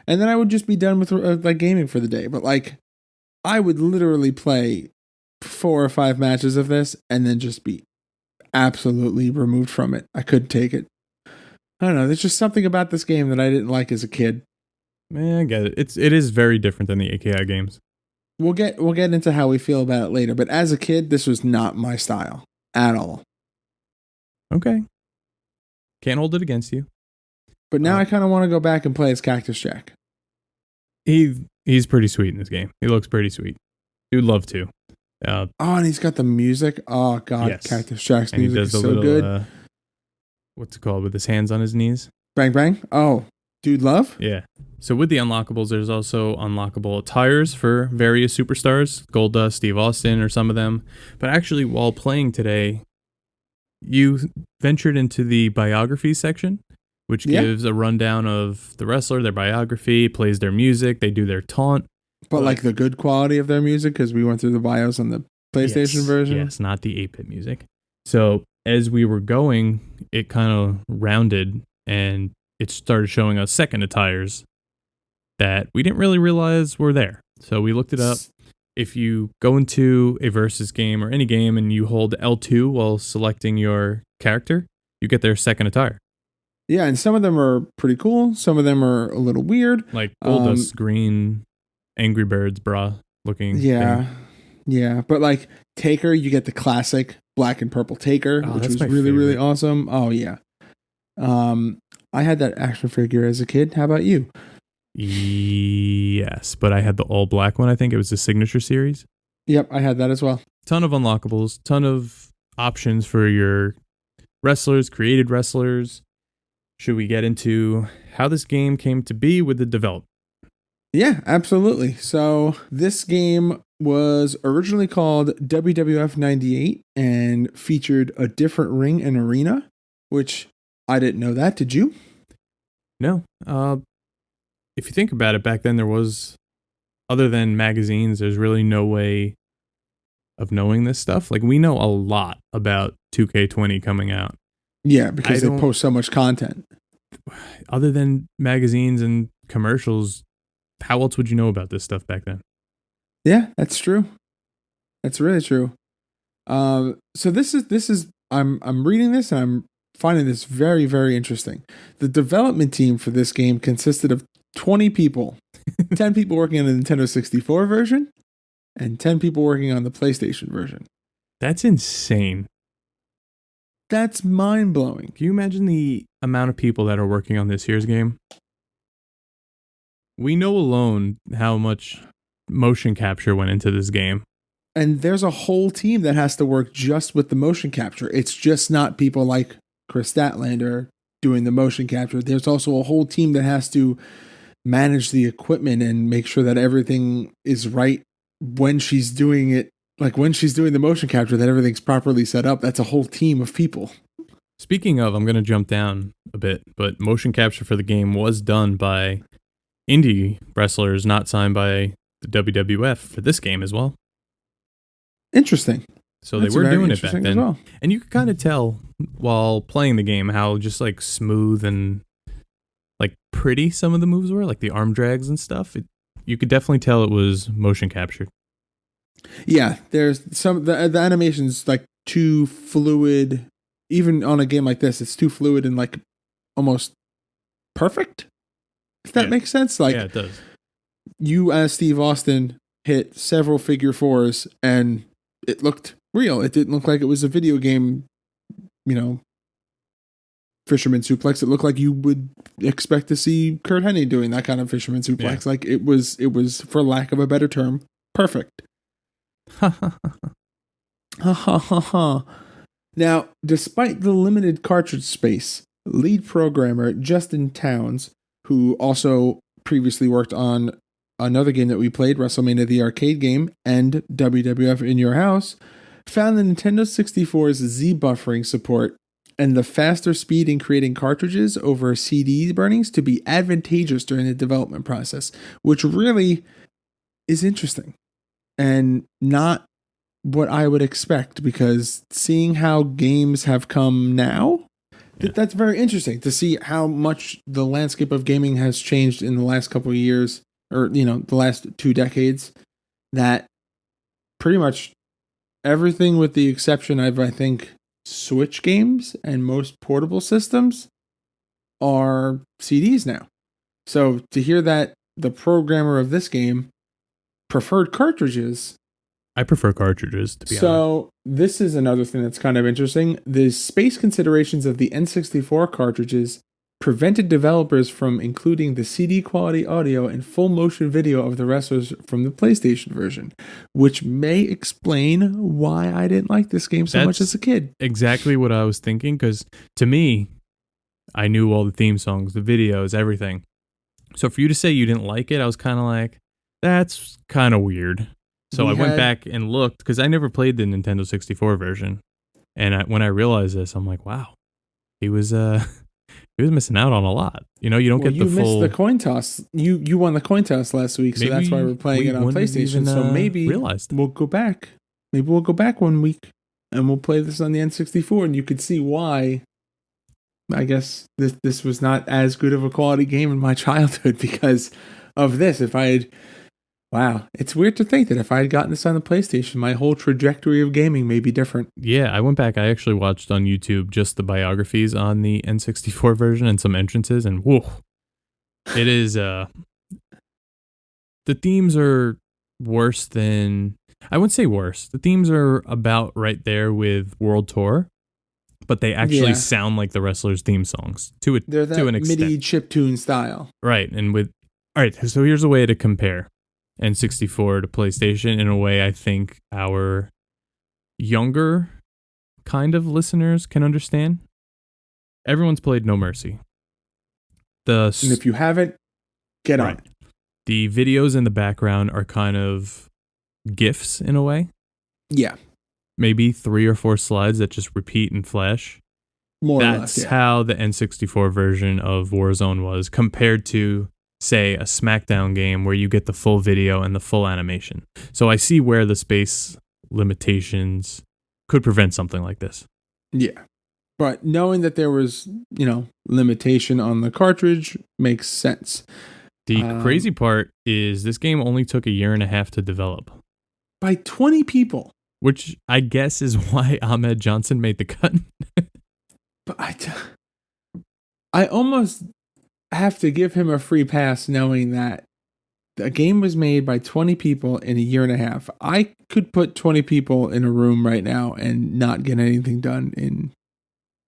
And then I would just be done with like gaming for the day. But like, I would literally play 4 or 5 matches of this and then just be absolutely removed from it. I couldn't take it. I don't know. There's just something about this game that I didn't like as a kid. Man, I get it. It is very different than the AKI games. We'll get into how we feel about it later. But as a kid, this was not my style at all. Okay. Can't hold it against you. But now I kind of want to go back and play as Cactus Jack. He's pretty sweet in this game. He looks pretty sweet. You'd love to. And he's got the music. Oh, God. Yes. Cactus Jack's music is so good. What's it called? With his hands on his knees? Bang, bang. Oh, Dude Love? Yeah. So with the unlockables, there's also unlockable attires for various superstars. Goldust, Steve Austin, or some of them. But actually, while playing today, you ventured into the biography section, which gives a rundown of the wrestler, their biography, plays their music, they do their taunt. But like the good quality of their music, because we went through the bios on the PlayStation version? Yes, not the 8-bit music. So as we were going, it kind of rounded, and it started showing us second attires that we didn't really realize were there. So we looked it up. If you go into a versus game or any game and you hold L2 while selecting your character, you get their second attire. Yeah, and some of them are pretty cool. Some of them are a little weird. Like Goldust's green Angry Birds bra looking thing. Yeah. But like Taker, you get the classic black and purple Taker, which was really, really awesome. Oh, yeah. I had that action figure as a kid. How about you? Yes, but I had the all black one. I think it was the Signature Series. Yep, I had that as well. Ton of unlockables, ton of options for your wrestlers, created wrestlers. Should we get into how this game came to be with the development? Yeah, absolutely. So this game was originally called WWF 98 and featured a different ring and arena, which I didn't know that. Did you? No. If you think about it, back then there was, other than magazines, there's really no way of knowing this stuff. Like, we know a lot about 2K20 coming out. Yeah, because they post so much content. Other than magazines and commercials, how else would you know about this stuff back then? Yeah, that's true. That's really true. So this is I'm reading this and I'm finding this very, very interesting. The development team for this game consisted of 20 people, 10 people working on the Nintendo 64 version, and 10 people working on the PlayStation version. That's insane. That's mind blowing. Can you imagine the amount of people that are working on this year's game? We know alone how much motion capture went into this game. And there's a whole team that has to work just with the motion capture. It's just not people like Chris Statlander doing the motion capture. There's also a whole team that has to manage the equipment and make sure that everything is right when she's doing it. Like when she's doing the motion capture, that everything's properly set up. That's a whole team of people. Speaking of, I'm going to jump down a bit, but motion capture for the game was done by indie wrestlers not signed by the WWF for this game as well. Interesting. So they were doing it back then. Well. And you could kind of tell while playing the game how just like smooth and like pretty some of the moves were, like the arm drags and stuff. You could definitely tell it was motion captured. Yeah, there's some the animation's like too fluid. Even on a game like this, it's too fluid and like almost perfect. If that makes sense. Like, yeah, it does. You as Steve Austin hit several figure fours and it looked real. It didn't look like it was a video game, fisherman suplex. It looked like you would expect to see Kurt Hennig doing that kind of fisherman suplex. Yeah. Like it was, for lack of a better term, perfect. Ha ha ha ha. Now, despite the limited cartridge space, lead programmer Justin Towns, who also previously worked on another game that we played, WrestleMania the arcade game, and WWF in Your House, found the Nintendo 64's Z buffering support and the faster speed in creating cartridges over CD burnings to be advantageous during the development process, which really is interesting and not what I would expect, because seeing how games have come now, that's very interesting to see how much the landscape of gaming has changed in the last couple of years, or the last 2 decades, that pretty much everything with the exception of, I think, Switch games and most portable systems are CDs now. So to hear that the programmer of this game preferred cartridges, I prefer cartridges, to be honest. So this is another thing that's kind of interesting. The space considerations of the N64 cartridges prevented developers from including the CD quality audio and full motion video of the wrestlers from the PlayStation version, which may explain why I didn't like this game so much as a kid. Exactly what I was thinking, because to me, I knew all the theme songs, the videos, everything. So for you to say you didn't like it, I was kind of like, that's kind of weird. So I went back and looked, because I never played the Nintendo 64 version. And when I realized this, I'm like, wow, he was missing out on a lot. You don't get the full... You missed the coin toss. You won the coin toss last week, so that's why we're playing it on PlayStation. So maybe we'll go back. Maybe we'll go back one week and we'll play this on the N64, and you could see why, I guess, this was not as good of a quality game in my childhood because of this. Wow, it's weird to think that if I had gotten this on the PlayStation, my whole trajectory of gaming may be different. Yeah, I went back. I actually watched on YouTube just the biographies on the N64 version and some entrances, and whoa, it is. The themes are worse than, I wouldn't say worse. The themes are about right there with World Tour, but they actually sound like the wrestlers' theme songs to an extent. MIDI chiptune style, right? And all right. So here's a way to compare N64 to PlayStation in a way I think our younger kind of listeners can understand. Everyone's played No Mercy. And if you haven't, get on. The videos in the background are kind of GIFs in a way. Yeah. Maybe 3 or 4 slides that just repeat and flash. More or That's less, yeah. how the N64 version of Warzone was compared to, say, a SmackDown game where you get the full video and the full animation. So I see where the space limitations could prevent something like this. Yeah. But knowing that there was, limitation on the cartridge makes sense. The crazy part is this game only took 1.5 years to develop. By 20 people. Which I guess is why Ahmed Johnson made the cut. But I almost have to give him a free pass knowing that the game was made by 20 people in 1.5 years. I could put 20 people in a room right now and not get anything done in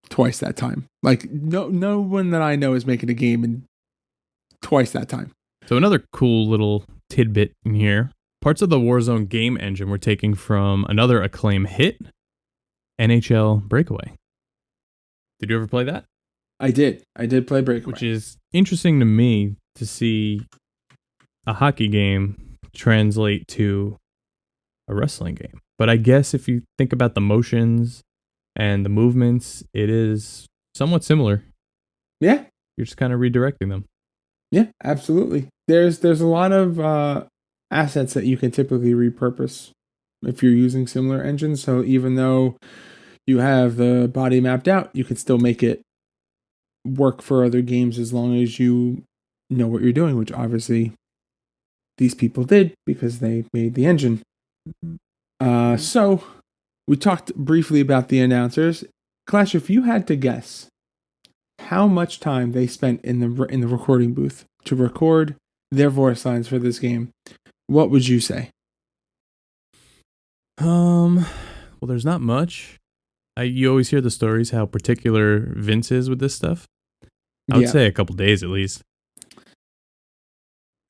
twice that time. Like, no one that I know is making a game in twice that time. So another cool little tidbit in here. Parts of the Warzone game engine were taken from another Acclaim hit, NHL Breakaway. Did you ever play that? I did. I did play Breakaway. Which is interesting to me to see a hockey game translate to a wrestling game. But I guess if you think about the motions and the movements, it is somewhat similar. Yeah. You're just kind of redirecting them. Yeah, absolutely. There's a lot of assets that you can typically repurpose if you're using similar engines. So even though you have the body mapped out, you can still make it work for other games as long as you know what you're doing, which obviously these people did because they made the engine. So we talked briefly about the announcers. Clash, if you had to guess how much time they spent in the recording booth to record their voice lines for this game, what would you say? Well, there's not much. You always hear the stories how particular Vince is with this stuff. I would say a couple days at least.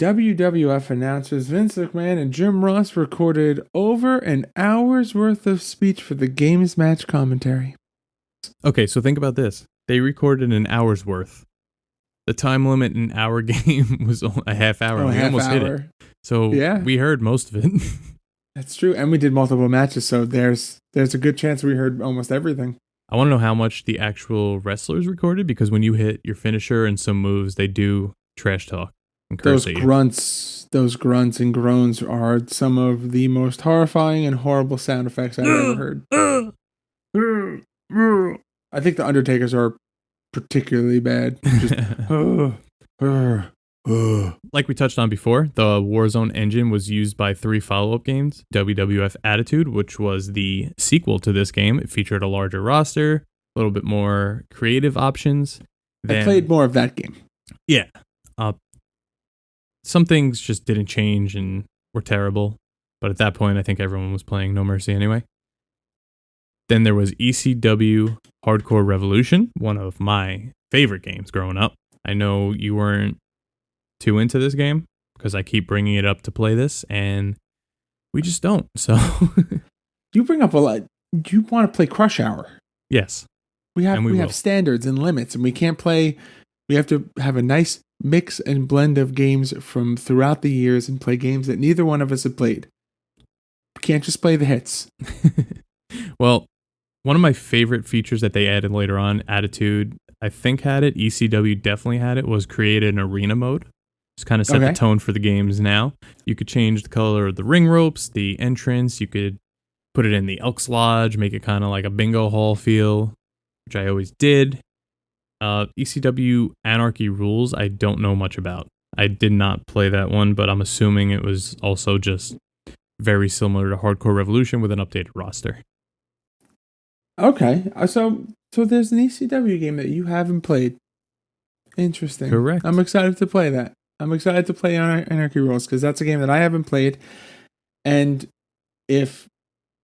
WWF announcers Vince McMahon and Jim Ross recorded over an hour's worth of speech for the game's match commentary. Okay, so think about this. They recorded an hour's worth. The time limit in our game was a half hour. We almost hit it. So we heard most of it. That's true. And we did multiple matches, so there's a good chance we heard almost everything. I want to know how much the actual wrestlers recorded, because when you hit your finisher and some moves, they do trash talk and curse at you. Those grunts and groans are some of the most horrifying and horrible sound effects I've ever heard. I think the Undertakers are particularly bad. Just, like we touched on before, the Warzone engine was used by 3 follow-up games. WWF Attitude, which was the sequel to this game. It featured a larger roster, a little bit more creative options. I played more of that game. Yeah. Some things just didn't change and were terrible. But at that point, I think everyone was playing No Mercy anyway. Then there was ECW Hardcore Revolution, one of my favorite games growing up. I know you weren't too into this game because I keep bringing it up to play this, and we just don't. So you bring up a lot. You want to play Crush Hour? Yes, we have standards and limits, and we can't play. We have to have a nice mix and blend of games from throughout the years and play games that neither one of us have played. We can't just play the hits. Well, one of my favorite features that they added later on, Attitude, I think had it, ECW definitely had it, was create an arena mode. Just kind of set the tone for the games now. You could change the color of the ring ropes, the entrance. You could put it in the Elks Lodge, make it kind of like a bingo hall feel, which I always did. ECW Anarchy Rules, I don't know much about. I did not play that one, but I'm assuming it was also just very similar to Hardcore Revolution with an updated roster. Okay, so there's an ECW game that you haven't played. Interesting. Correct. I'm excited to play that. I'm excited to play Anarchy Rules because that's a game that I haven't played. And if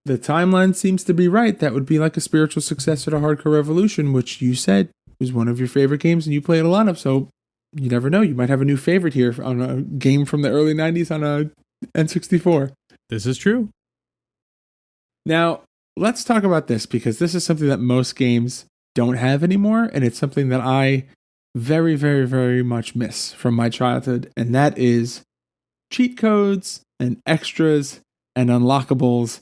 the timeline seems to be right, that would be like a spiritual successor to Hardcore Revolution, which you said was one of your favorite games and you played a lot of. So you never know. You might have a new favorite here on a game from the early 90s on a N64. This is true. Now, let's talk about this because this is something that most games don't have anymore. And it's something that I very, very, very much miss from my childhood. And that is cheat codes and extras and unlockables.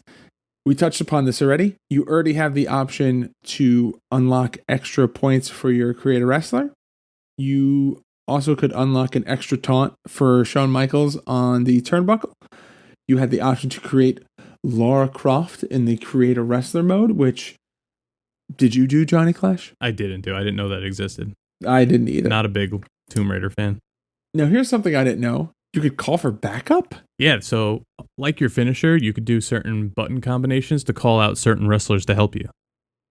We touched upon this already. You already have the option to unlock extra points for your Create a Wrestler. You also could unlock an extra taunt for Shawn Michaels on the turnbuckle. You had the option to create Lara Croft in the Create a Wrestler mode, which, did you do, Johnny Clash? I didn't know that existed. I didn't either. Not a big Tomb Raider fan. Now, here's something I didn't know. You could call for backup? Yeah, so like your finisher, you could do certain button combinations to call out certain wrestlers to help you.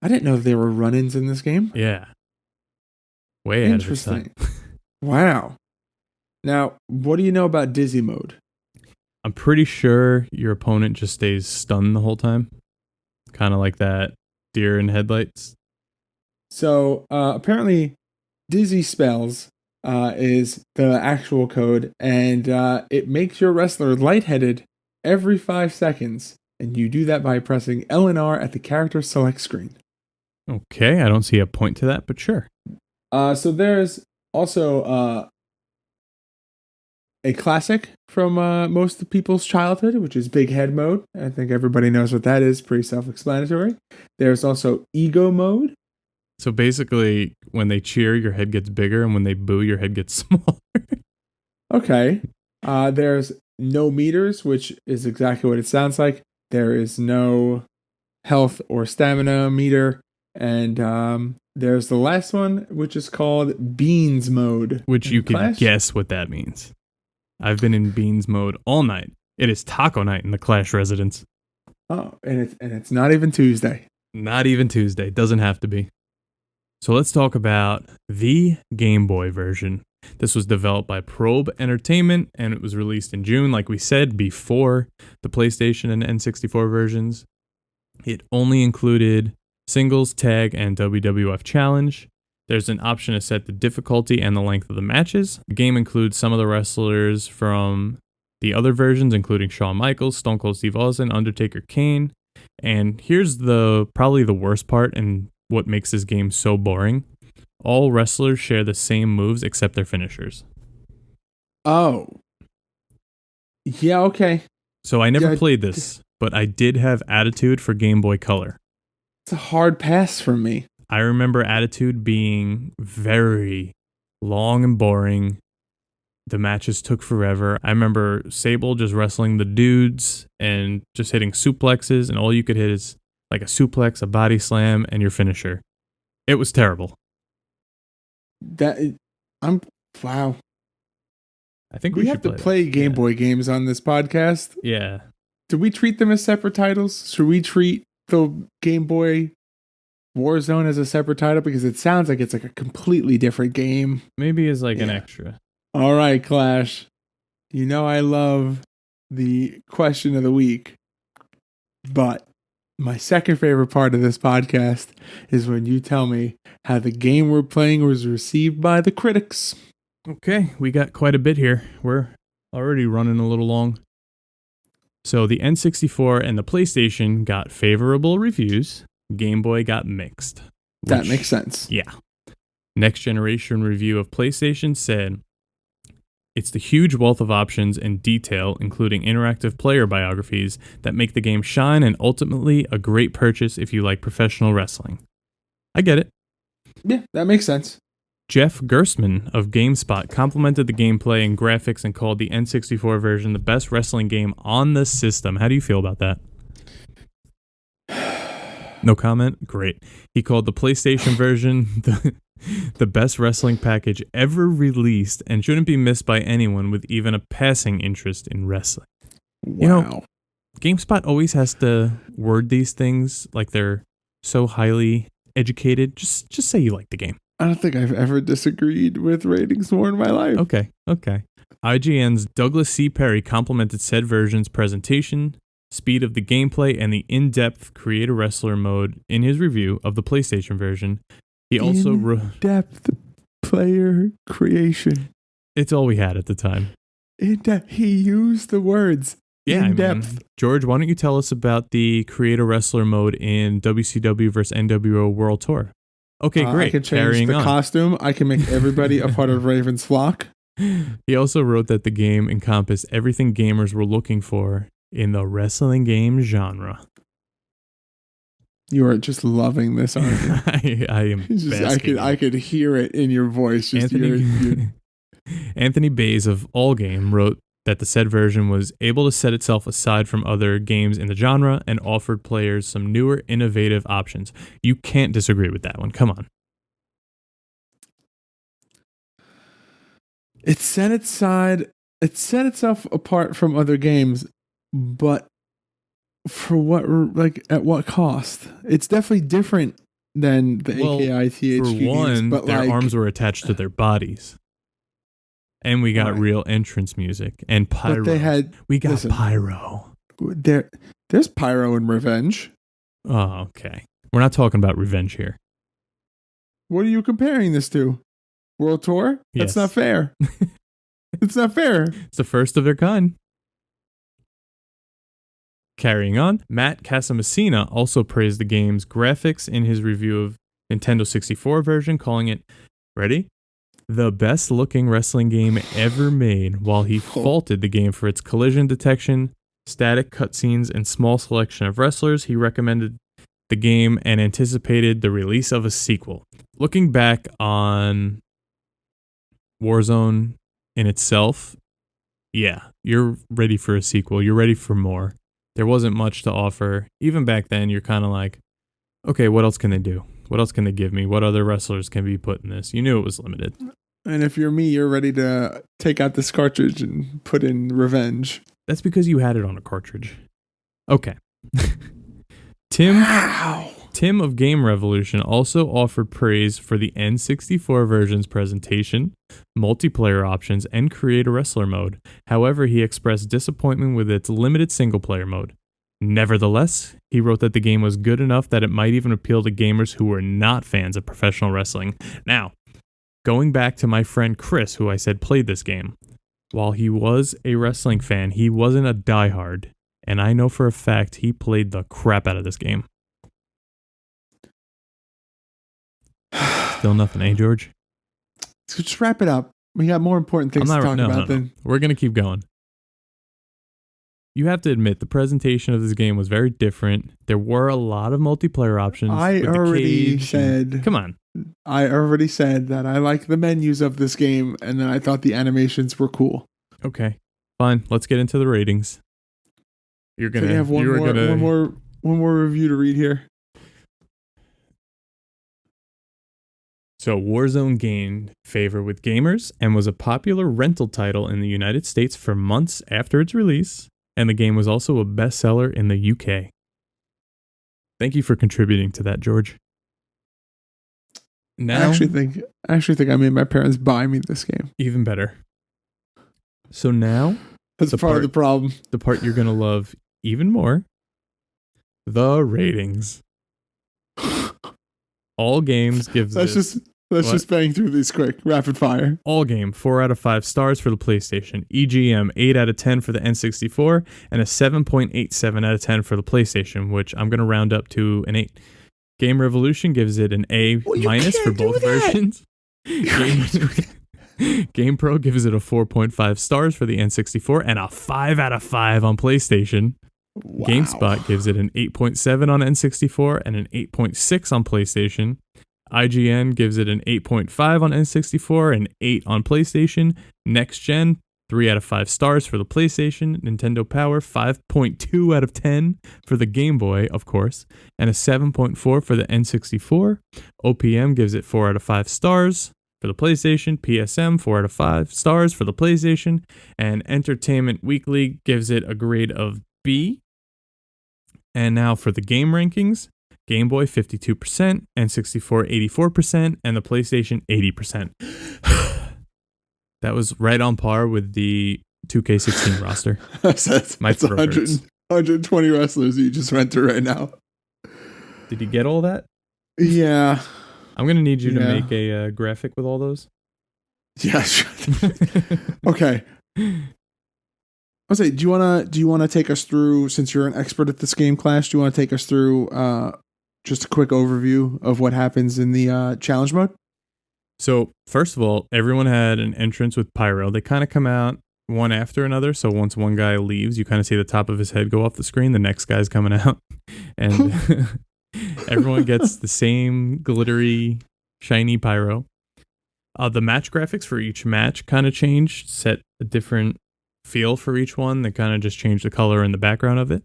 I didn't know there were run-ins in this game. Yeah. Way ahead of its time. Wow. Now, what do you know about Dizzy mode? I'm pretty sure your opponent just stays stunned the whole time. Kind of like that deer in headlights. So, apparently, Dizzy spells is the actual code, and it makes your wrestler lightheaded every 5 seconds, and you do that by pressing L and R at the character select screen. Okay, I don't see a point to that, but sure. So there's also a classic from most of people's childhood, which is Big Head mode. I think everybody knows what that is, pretty self-explanatory. There's also Ego mode. So basically, when they cheer, your head gets bigger, and when they boo, your head gets smaller. Okay. There's no meters, which is exactly what it sounds like. There is no health or stamina meter. And there's the last one, which is called Beans mode. Which you can guess what that means. I've been in Beans mode all night. It is taco night in the Clash residence. Oh, and it's not even Tuesday. Not even Tuesday. Doesn't have to be. So let's talk about the Game Boy version. This was developed by Probe Entertainment, and it was released in June, like we said, before the PlayStation and N64 versions. It only included singles, tag, and WWF Challenge. There's an option to set the difficulty and the length of the matches. The game includes some of the wrestlers from the other versions, including Shawn Michaels, Stone Cold Steve Austin, Undertaker, Kane. And here's probably the worst part and what makes this game so boring. All wrestlers share the same moves except their finishers. Oh. Yeah, okay. So I never played this, but I did have Attitude for Game Boy Color. It's a hard pass for me. I remember Attitude being very long and boring. The matches took forever. I remember Sable just wrestling the dudes and just hitting suplexes, and all you could hit is like a suplex, a body slam, and your finisher. It was terrible. Wow. I think we have to play Game Boy games on this podcast. Yeah. Do we treat them as separate titles? Should we treat the Game Boy Warzone as a separate title? Because it sounds like it's like a completely different game. Maybe as like an extra. All right, Clash. You know I love the question of the week, but my second favorite part of this podcast is when you tell me how the game we're playing was received by the critics. Okay, we got quite a bit here. We're already running a little long. So the N64 and the PlayStation got favorable reviews. Game Boy got mixed. That makes sense. Yeah. Next Generation review of PlayStation said, it's the huge wealth of options and detail, including interactive player biographies, that make the game shine and ultimately a great purchase if you like professional wrestling. I get it. Yeah, that makes sense. Jeff Gerstmann of GameSpot complimented the gameplay and graphics and called the N64 version the best wrestling game on the system. How do you feel about that? No comment? Great. He called the PlayStation version the best wrestling package ever released and shouldn't be missed by anyone with even a passing interest in wrestling. Wow. You know, GameSpot always has to word these things like they're so highly educated. Just say you like the game. I don't think I've ever disagreed with ratings more in my life. Okay. IGN's Douglas C. Perry complimented said version's presentation, speed of the gameplay, and the in-depth Create a Wrestler mode in his review of the PlayStation version. He also in-depth player creation. It's all we had at the time. In-depth. He used the words. Yeah, in-depth. I mean, George, why don't you tell us about the Create a Wrestler mode in WCW vs. NWO World Tour? Okay, great. I can change the costume. I can make everybody a part of Raven's flock. He also wrote that the game encompassed everything gamers were looking for in the wrestling game genre. You are just loving this, aren't you? I am. I could hear it in your voice. Just Anthony Bays of Allgame wrote that the said version was able to set itself aside from other games in the genre and offered players some newer, innovative options. You can't disagree with that one. Come on. It set itself apart from other games, but for what, like, at what cost? It's definitely different than the AKI THQ for one, games, but their like, arms were attached to their bodies. And we got real entrance music and pyro. But we got pyro. There's pyro in Revenge. Oh, okay. We're not talking about Revenge here. What are you comparing this to? World Tour? Yes. That's not fair. It's not fair. It's the first of their kind. Carrying on, Matt Casamassina also praised the game's graphics in his review of Nintendo 64 version, calling it, ready? The best looking wrestling game ever made, while he faulted the game for its collision detection, static cutscenes, and small selection of wrestlers. He recommended the game and anticipated the release of a sequel. Looking back on Warzone in itself, yeah, you're ready for a sequel. You're ready for more. There wasn't much to offer. Even back then, you're kind of like, okay, what else can they do? What else can they give me? What other wrestlers can be put in this? You knew it was limited. And if you're me, you're ready to take out this cartridge and put in Revenge. That's because you had it on a cartridge. Okay. Tim of Game Revolution also offered praise for the N64 version's presentation, multiplayer options, and create a wrestler mode. However, he expressed disappointment with its limited single-player mode. Nevertheless, he wrote that the game was good enough that it might even appeal to gamers who were not fans of professional wrestling. Now, going back to my friend Chris, who I said played this game, while he was a wrestling fan, he wasn't a diehard, and I know for a fact he played the crap out of this game. Still nothing, eh, George? So just wrap it up. We got more important things to talk about than... We're going to keep going. You have to admit, the presentation of this game was very different. There were a lot of multiplayer options. I already said... Come on. I already said that I like the menus of this game, and then I thought the animations were cool. Okay, fine. Let's get into the ratings. You're gonna have one more review to read here. So Warzone gained favor with gamers and was a popular rental title in the United States for months after its release, and the game was also a bestseller in the UK. Thank you for contributing to that, George. Now, I actually think I made my parents buy me this game. Even better. So now, that's part of the problem. The part you're going to love even more. The ratings. All Games gives Let's just bang through these quick, rapid fire. All Game, 4 out of 5 stars for the PlayStation. EGM, 8 out of 10 for the N64, and a 7.87 out of 10 for the PlayStation, which I'm going to round up to an 8. Game Revolution gives it an A- for both versions. Game Pro gives it a 4.5 stars for the N64 and a 5 out of 5 on PlayStation. Wow. GameSpot gives it an 8.7 on N64 and an 8.6 on PlayStation. IGN gives it an 8.5 on N64 and 8 on PlayStation. Next Gen, 3 out of 5 stars for the PlayStation. Nintendo Power, 5.2 out of 10 for the Game Boy, of course, and a 7.4 for the N64. OPM gives it 4 out of 5 stars for the PlayStation. PSM, 4 out of 5 stars for the PlayStation. And Entertainment Weekly gives it a grade of B. And now for the game rankings. Game Boy 52%, N64 84%, and the PlayStation 80%. That was right on par with the 2K16 roster. That's 120 wrestlers you just went through right now. Did you get all that? Yeah. I'm going to need you to make a graphic with all those. Yeah. Okay. I'll say, do you want to take us through, since you're an expert at this game, Clash, do you want to take us through just a quick overview of what happens in the challenge mode? So, first of all, everyone had an entrance with pyro. They kind of come out one after another. So once one guy leaves, you kind of see the top of his head go off the screen. The next guy's coming out. And everyone gets the same glittery, shiny pyro. The match graphics for each match kind of changed, set a different feel for each one. They kind of just changed the color and the background of it.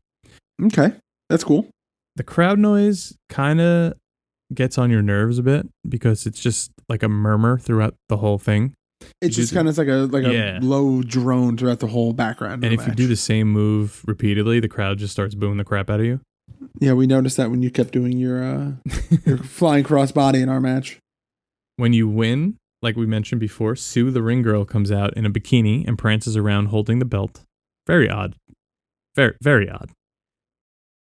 Okay, that's cool. The crowd noise kind of gets on your nerves a bit because it's just like a murmur throughout the whole thing. It's just kind of like a low drone throughout the whole background. And if you do the same move repeatedly, the crowd just starts booing the crap out of you. Yeah, we noticed that when you kept doing your flying crossbody in our match. When you win, like we mentioned before, Sue the ring girl comes out in a bikini and prances around holding the belt. Very odd. Very, very odd.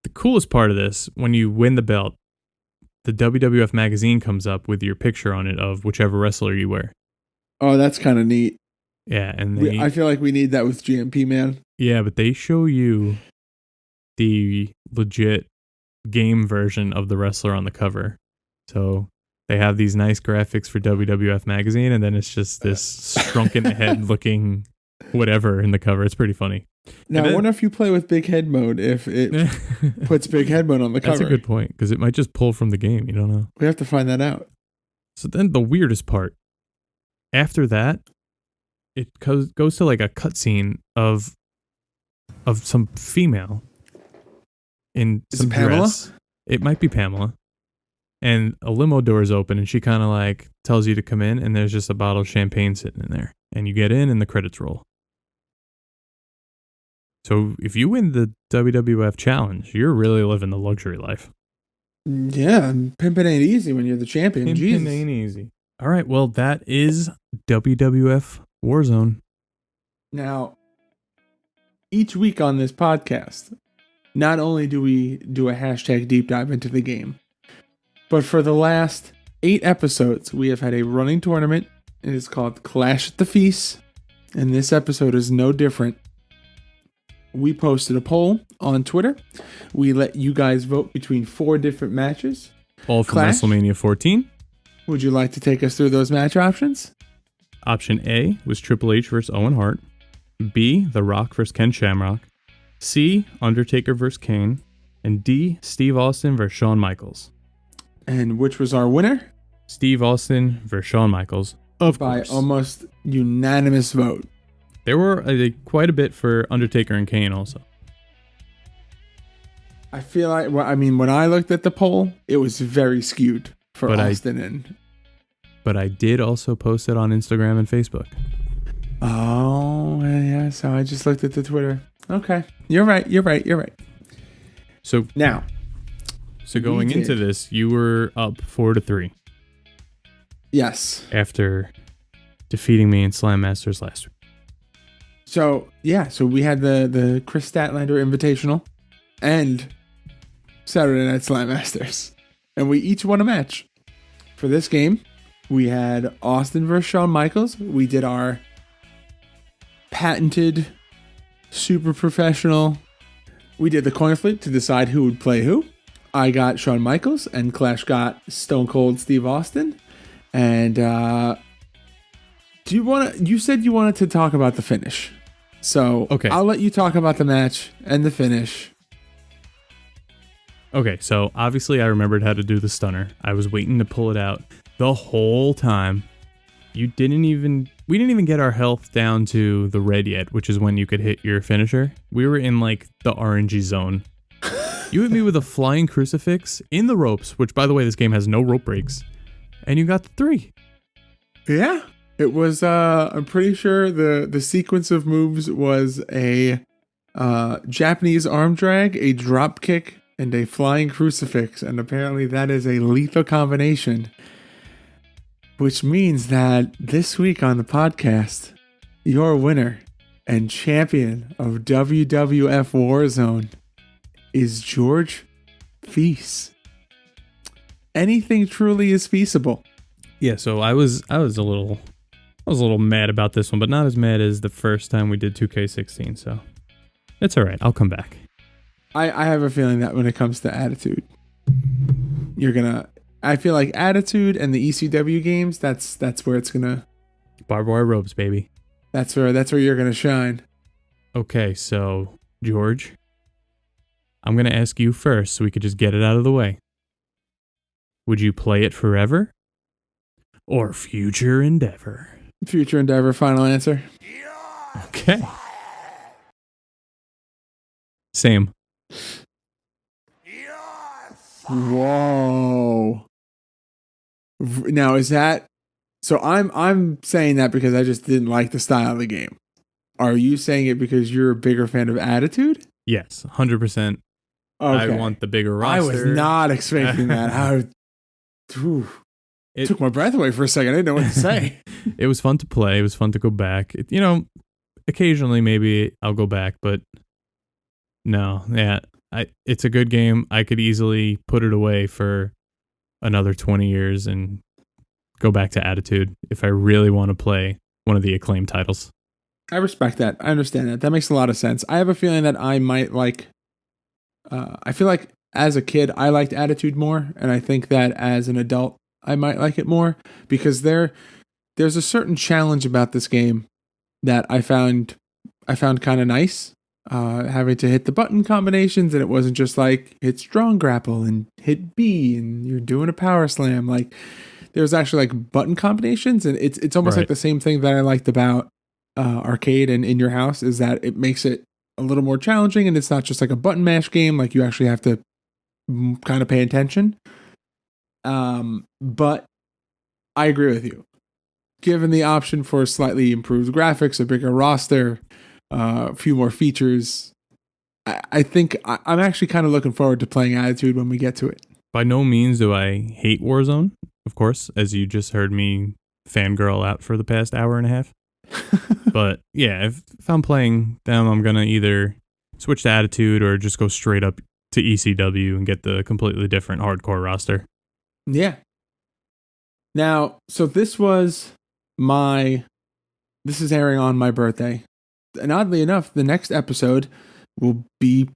The coolest part of this, when you win the belt, the WWF magazine comes up with your picture on it of whichever wrestler you were. Oh, that's kind of neat. Yeah, and I feel like we need that with GMP, man. Yeah, but they show you the legit game version of the wrestler on the cover. So they have these nice graphics for WWF magazine, and then it's just this shrunken head looking whatever in the cover. It's pretty funny. Now, I wonder if you play with big head mode, if it puts big head mode on the cover. That's a good point, because it might just pull from the game. You don't know. We have to find that out. So then the weirdest part, after that, it goes to like a cutscene of some female in some dress. It might be Pamela. And a limo door is open, and she kind of like tells you to come in, and there's just a bottle of champagne sitting in there. And you get in, and the credits roll. So if you win the WWF challenge, you're really living the luxury life. Yeah, pimping ain't easy when you're the champion. Pimping ain't easy. All right, well, that is WWF Warzone. Now, each week on this podcast, not only do we do a hashtag deep dive into the game, but for the last 8 episodes, we have had a running tournament. It is called Clash at the Feast, and this episode is no different. We posted a poll on Twitter. We let you guys vote between 4 different matches. All from WrestleMania 14. Would you like to take us through those match options? Option A was Triple H versus Owen Hart. B, The Rock versus Ken Shamrock. C, Undertaker versus Kane. And D, Steve Austin versus Shawn Michaels. And which was our winner? Steve Austin versus Shawn Michaels, of course. By almost unanimous vote. There were quite a bit for Undertaker and Kane also. I feel like, when I looked at the poll, it was very skewed for Austin. But I did also post it on Instagram and Facebook. Oh, yeah, so I just looked at the Twitter. Okay, you're right. So now, going into this, you were up 4-3. Yes. After defeating me in Slam Masters last week. So we had the Chris Statlander Invitational and Saturday Night Slam Masters. And we each won a match. For this game, we had Austin versus Shawn Michaels. We did our patented, super professional. We did the coin flip to decide who would play who. I got Shawn Michaels and Clash got Stone Cold Steve Austin. And you said you wanted to talk about the finish. So okay. I'll let you talk about the match and the finish. Okay, so obviously I remembered how to do the stunner. I was waiting to pull it out the whole time. We didn't even get our health down to the red yet, which is when you could hit your finisher. We were in like the orangey zone. You hit me with a flying crucifix in the ropes, which by the way, this game has no rope breaks. And you got the 3. Yeah. It was, I'm pretty sure the sequence of moves was a Japanese arm drag, a drop kick, and a flying crucifix. And apparently that is a lethal combination. Which means that this week on the podcast, your winner and champion of WWF Warzone is George Feast. Anything truly is feasible. Yeah, so I was a little mad about this one, but not as mad as the first time we did 2K16, so it's all right. I'll come back. I have a feeling that when it comes to attitude, you're gonna I feel like Attitude and the ECW games, that's where it's gonna. Barbed wire ropes, baby. That's where you're gonna shine. Okay, so George, I'm gonna ask you first, so we could just get it out of the way. Would you play it forever, or future endeavor? Future endeavor. Final answer. Okay. Same. Whoa. Now is that so? I'm saying that because I just didn't like the style of the game. Are you saying it because you're a bigger fan of Attitude? Yes, 100%. Okay. I want the bigger roster. I was not expecting that. It took my breath away for a second. I didn't know what to say. It was fun to play. It was fun to go back. You know, occasionally maybe I'll go back, but no, yeah, it's a good game. I could easily put it away for another 20 years and go back to Attitude if I really want to play one of the Acclaim titles. I respect that. I understand that. That makes a lot of sense. I have a feeling that I might like. I feel like as a kid I liked Attitude more, and I think that as an adult I might like it more because there's a certain challenge about this game that I found kind of nice. Having to hit the button combinations, and it wasn't just like hit strong grapple and hit B and you're doing a power slam. Like there's actually like button combinations, and it's almost Right. like the same thing that I liked about arcade and In Your House is that it makes it a little more challenging, and it's not just like a button mash game. Like you actually have to kind of pay attention. But I agree with you. Given the option for slightly improved graphics, a bigger roster, a few more features, I think I'm actually kind of looking forward to playing Attitude when we get to it. By no means do I hate Warzone, of course, as you just heard me fangirl out for the past hour and a half. But yeah, if I'm playing them, I'm going to either switch to Attitude or just go straight up to ECW and get the completely different hardcore roster. Yeah. Now, so this is airing on my birthday. And oddly enough, the next episode will be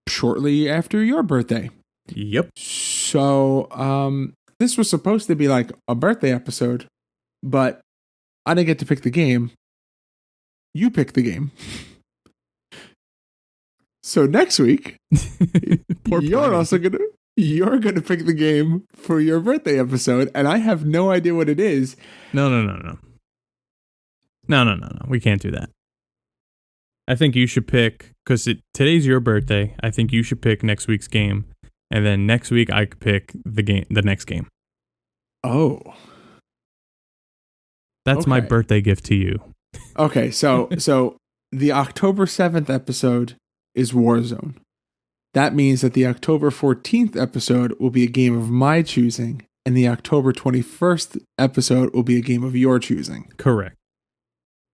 shortly after your birthday. Yep. So, this was supposed to be like a birthday episode, but I didn't get to pick the game. You picked the game. So next week, you're gonna pick the game for your birthday episode, and I have no idea what it is. No. We can't do that. I think you should pick, because today's your birthday. I think you should pick next week's game, and then next week I could pick the next game. Oh, that's my okay. birthday gift to you. Okay, so the October 7th episode is Warzone. That means that the October 14th episode will be a game of my choosing, and the October 21st episode will be a game of your choosing. Correct.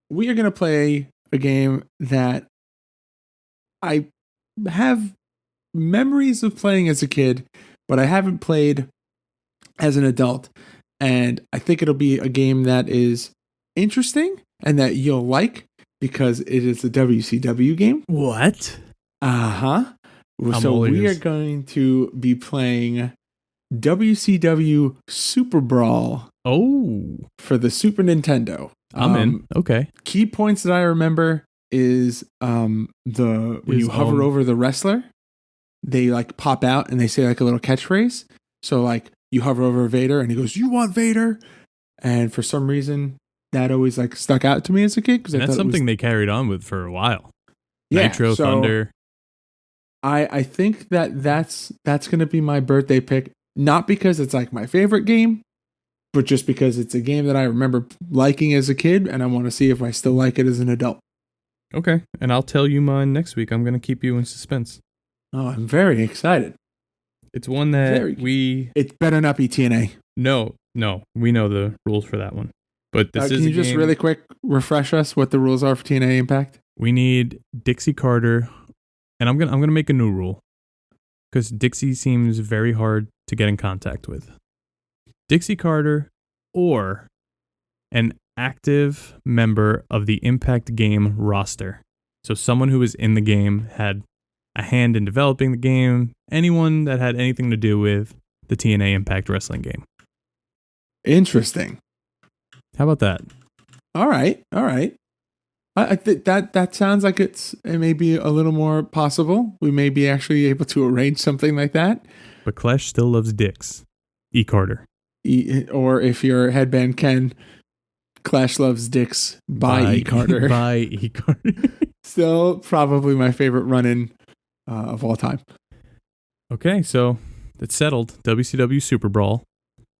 We are going to play a game that I have memories of playing as a kid, but I haven't played as an adult. And I think it'll be a game that is interesting and that you'll like because it is a WCW game. What? Uh-huh. So we are going to be playing WCW Super Brawl. Oh. For the Super Nintendo. I'm in. Okay. Key points that I remember is when you hover over the wrestler, they like pop out and they say like a little catchphrase. So like you hover over Vader and he goes, "You want Vader?" And for some reason that always like stuck out to me as a kid because that's something they carried on with for a while. Yeah, Nitro Thunder. I think that's going to be my birthday pick, not because it's like my favorite game, but just because it's a game that I remember liking as a kid, and I want to see if I still like it as an adult. Okay, and I'll tell you mine next week. I'm going to keep you in suspense. Oh, I'm very excited. It's one that It better not be TNA. No, we know the rules for that one. But this is can you just really quick refresh us what the rules are for TNA Impact? We need Dixie Carter, and I'm gonna make a new rule because Dixie seems very hard to get in contact with. Dixie Carter or an active member of the Impact game roster. So someone who was in the game, had a hand in developing the game, anyone that had anything to do with the TNA Impact Wrestling game. Interesting. How about that? All right. I think that sounds like it may be a little more possible. We may be actually able to arrange something like that. But Clash still loves dicks. E. Carter. Or if you're Headband Ken, Clash loves dicks by E. Carter. By E. Carter. Still probably my favorite run-in of all time. Okay, so it's settled. WCW Super Brawl.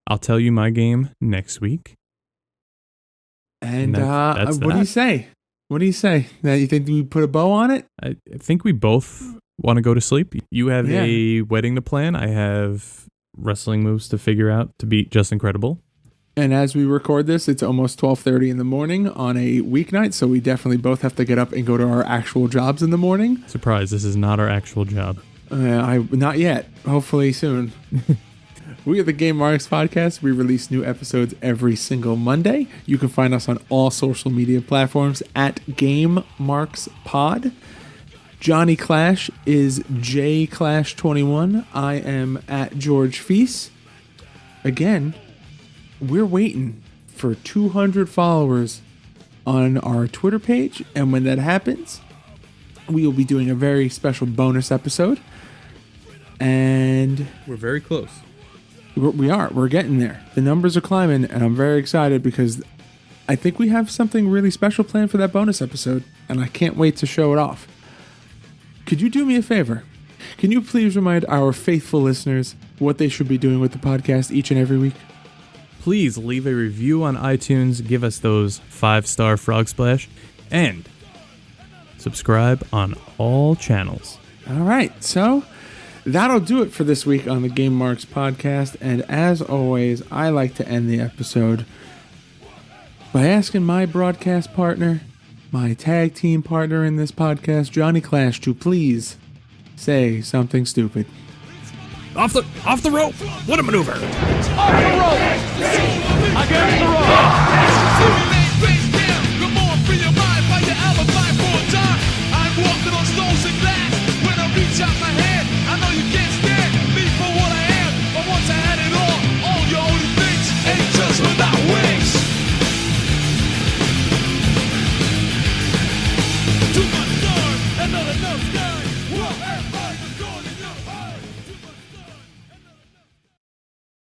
I'll tell you my game next week. And what do you say? What do you say? Now, you think we put a bow on it? I think we both want to go to sleep. You have a wedding to plan. I have wrestling moves to figure out to beat Just Incredible. And as we record this, it's almost 12:30 in the morning on a weeknight, so we definitely both have to get up and go to our actual jobs in the morning. Surprise, this is not our actual job. Not yet. Hopefully soon. We are the Game Marks Podcast. We release new episodes every single Monday. You can find us on all social media platforms at Game Marks Pod. Johnny Clash is JClash21. I am at George Feast. Again, we're waiting for 200 followers on our Twitter page. And when that happens, we will be doing a very special bonus episode. And we're very close. We're getting there. The numbers are climbing, and I'm very excited because I think we have something really special planned for that bonus episode, and I can't wait to show it off. Could you do me a favor? Can you please remind our faithful listeners what they should be doing with the podcast each and every week? Please leave a review on iTunes, give us those 5-star frog splash, and subscribe on all channels. All right, so that'll do it for this week on the Game Marks Podcast. And as always, I like to end the episode by asking my broadcast partner, my tag team partner in this podcast, Johnny Clash, to please say something stupid. Off the rope. What a maneuver. Off the rope. Against the rope.